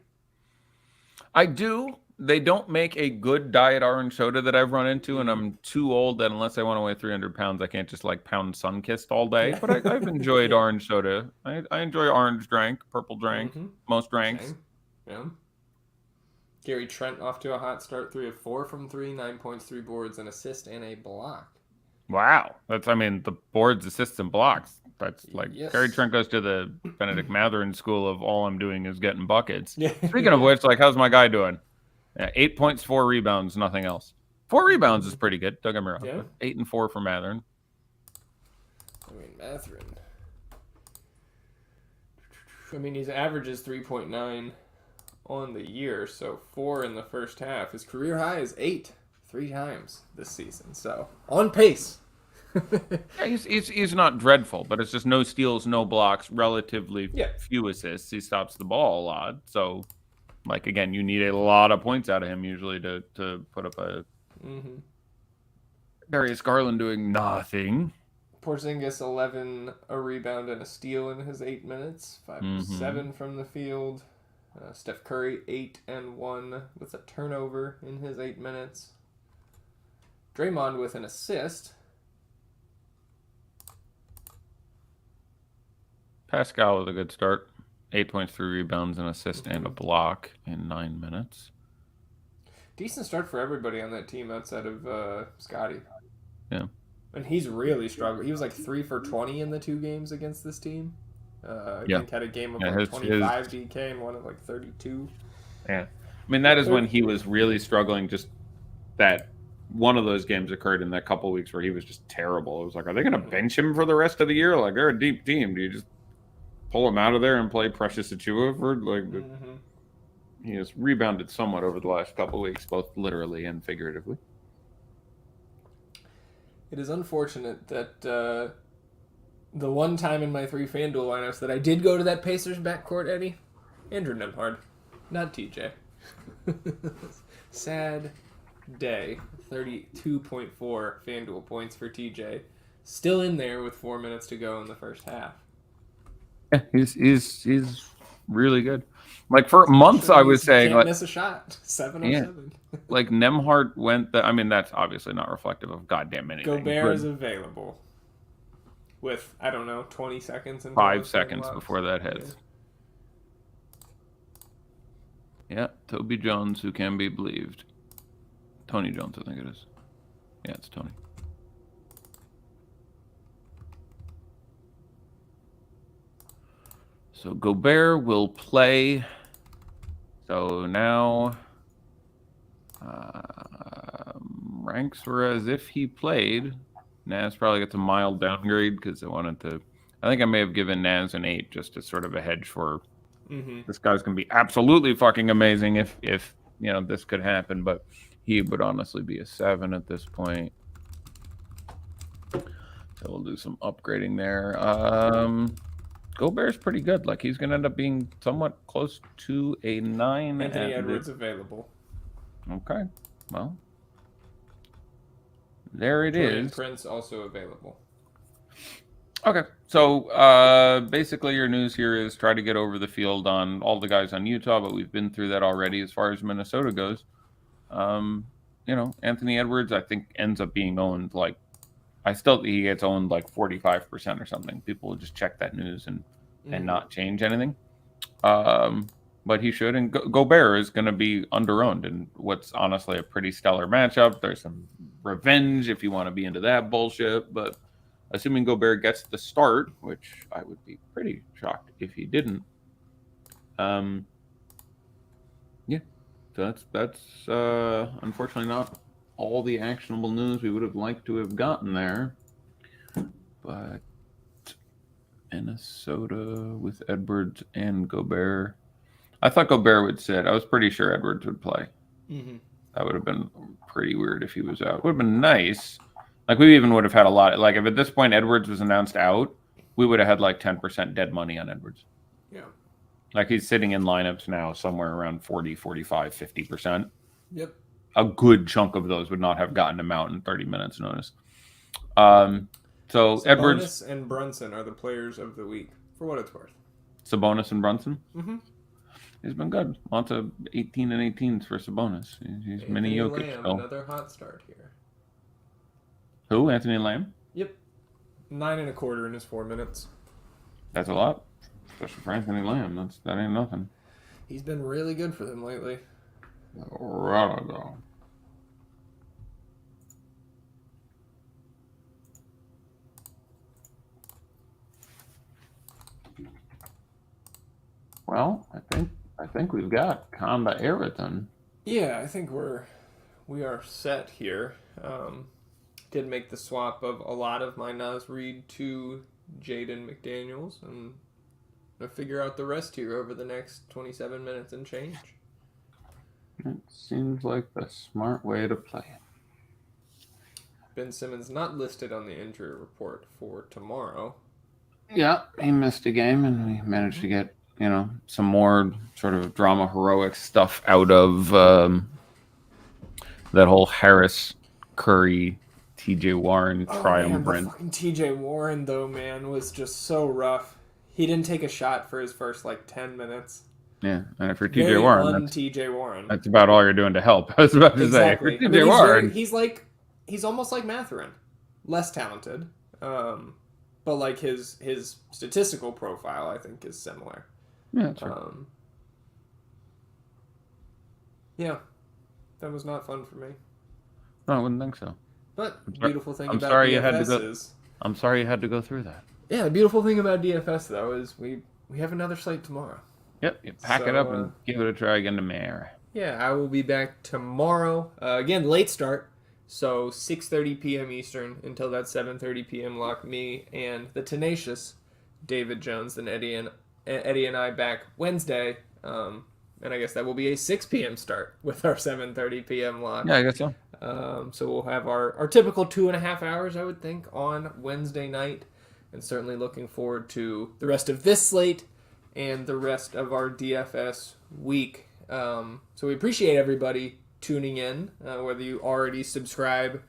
I do. They don't make a good diet orange soda that I've run into, and I'm too old that unless I want to weigh 300 pounds, I can't just like pound Sunkist all day. But I've enjoyed orange soda. I enjoy orange drink, purple drink, most drinks. Same. Yeah. Gary Trent off to a hot start, 3 of 4 from 3, 9 points, 3 boards, an assist, and a block. Wow. The boards, assists, and blocks. That's like, Gary Trent goes to the Benedict Matherin school of all I'm doing is getting buckets. Yeah. Speaking of which, like, how's my guy doing? 8 points, 4 rebounds, nothing else. 4 rebounds is pretty good. Don't get me wrong. Yeah. 8 and 4 for Matherin. Matherin. His average is 3.9 on the year, so 4 in the first half. His career high is 8, 3 times this season. So on pace. Yeah, he's not dreadful, but it's just no steals, no blocks, relatively few assists. He stops the ball a lot, so. Like, again, you need a lot of points out of him usually to put up a Darius Garland doing nothing. Porzingis 11, a rebound and a steal in his 8 minutes, 5 of 7 from the field. Steph Curry 8 and 1 with a turnover in his 8 minutes. Draymond with an assist. Pascal with a good start. 8 points, 3 rebounds, an assist, and a block in 9 minutes. Decent start for everybody on that team outside of Scotty. Yeah. And he's really struggled. He was like 3 for 20 in the 2 games against this team. I think had a game of 25 DK and one of like 32. Yeah. That is when he was really struggling. Just that one of those games occurred in that couple weeks where he was just terrible. It was like, are they going to bench him for the rest of the year? Like, they're a deep team. Do you just pull him out of there and play Precious Achiuwa for he has rebounded somewhat over the last couple of weeks, both literally and figuratively. It is unfortunate that the one time in my 3 FanDuel lineups that I did go to that Pacers backcourt, Eddie, Andrew Nemhard, not TJ. Sad day. 32.4 FanDuel points for TJ. Still in there with 4 minutes to go in the first half. Yeah, he's really good. Like, for months, I was saying, can't like, miss a shot. 7 of 7. Like, Nemhard went. That's obviously not reflective of goddamn anything. Gobert is available with 20 seconds and 5 seconds before that hits. Yeah, Toby Jones, who can be believed. Tony Jones, I think it is. Yeah, it's Tony. So Gobert will play. So now ranks were as if he played. Naz probably gets a mild downgrade because I think I may have given Naz an 8 just as sort of a hedge for This guy's going to be absolutely fucking amazing if this could happen, but he would honestly be a 7 at this point. So we'll do some upgrading there. Gobert's pretty good. Like, he's going to end up being somewhat close to a 9. Anthony Edwards available. Okay. Well, there it Jordan is. Prince also available. Okay. So basically your news here is try to get over the field on all the guys on Utah, but we've been through that already as far as Minnesota goes. Anthony Edwards, I think, ends up being owned like, he gets owned like 45% or something. People will just check that news and not change anything. But he should. And Gobert is going to be under-owned in what's honestly a pretty stellar matchup. There's some revenge if you want to be into that bullshit. But assuming Gobert gets the start, which I would be pretty shocked if he didn't. So that's unfortunately not all the actionable news we would have liked to have gotten there. But Minnesota with Edwards and Gobert. I thought Gobert would sit. I was pretty sure Edwards would play. That would have been pretty weird if he was out. It would have been nice. Like, we even would have had a lot. Like, if at this point Edwards was announced out, we would have had like 10% dead money on Edwards. Yeah. Like, he's sitting in lineups now somewhere around 40, 45, 50%. Yep. A good chunk of those would not have gotten him out in 30 minutes notice. So Sabonis Edwards and Brunson are the players of the week, for what it's worth. Sabonis and Brunson? He's been good. Lots of 18 and 18s for Sabonis. He's mini Jokic. Another hot start here. Who? Anthony Lamb? Yep. 9 1/4 in his 4 minutes. That's a lot. Especially for Anthony Lamb. That ain't nothing. He's been really good for them lately. Right ago. Well, I think we've got Kamba Ayrton. Yeah, I think we are set here. Did make the swap of a lot of my Naz Reid to Jaden McDaniels, and I'll figure out the rest here over the next 27 minutes and change. It seems like the smart way to play it. Ben Simmons not listed on the injury report for tomorrow. Yeah, he missed a game, and we managed to get some more sort of drama heroic stuff out of that whole Harris, Curry, TJ Warren triumvirate. Fucking TJ Warren, though, man, was just so rough. He didn't take a shot for his first 10 minutes. Yeah, and for TJ Warren, TJ Warren, that's about all you're doing to help. I was about to say, for TJ Warren, he's almost like Mathurin, less talented, but his statistical profile, I think, is similar. Yeah, that's right. Yeah, that was not fun for me. No, I wouldn't think so. But the beautiful thing about DFS I'm sorry you had to go through that. Yeah, the beautiful thing about DFS, though, is we have another slate tomorrow. Yep, you pack it up and give it a try again tomorrow. Yeah, I will be back tomorrow. Again, late start, so 6:30 p.m. Eastern until that 7:30 p.m. lock. Me and the tenacious David Jones and Eddie and I back Wednesday. And I guess that will be a 6 p.m. start with our 7:30 p.m. lock. Yeah, I guess so. So we'll have our typical 2.5 hours, I would think, on Wednesday night. And certainly looking forward to the rest of this slate and the rest of our DFS week. So we appreciate everybody tuning in, whether you already subscribe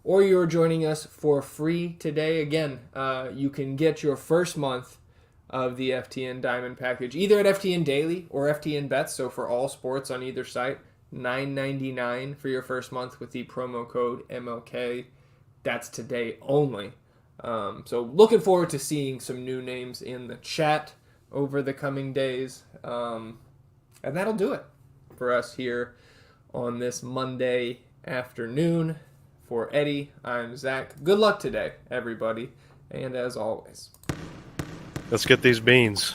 or you're joining us for free today. Again, you can get your first month of the FTN Diamond package either at FTN Daily or FTN Bets. So for all sports on either site, $9.99 for your first month with the promo code MLK. That's today only. So looking forward to seeing some new names in the chat over the coming days. And that'll do it for us here on this Monday afternoon. For Eddie, I'm Zach. Good luck today, everybody. And as always, let's get these beans.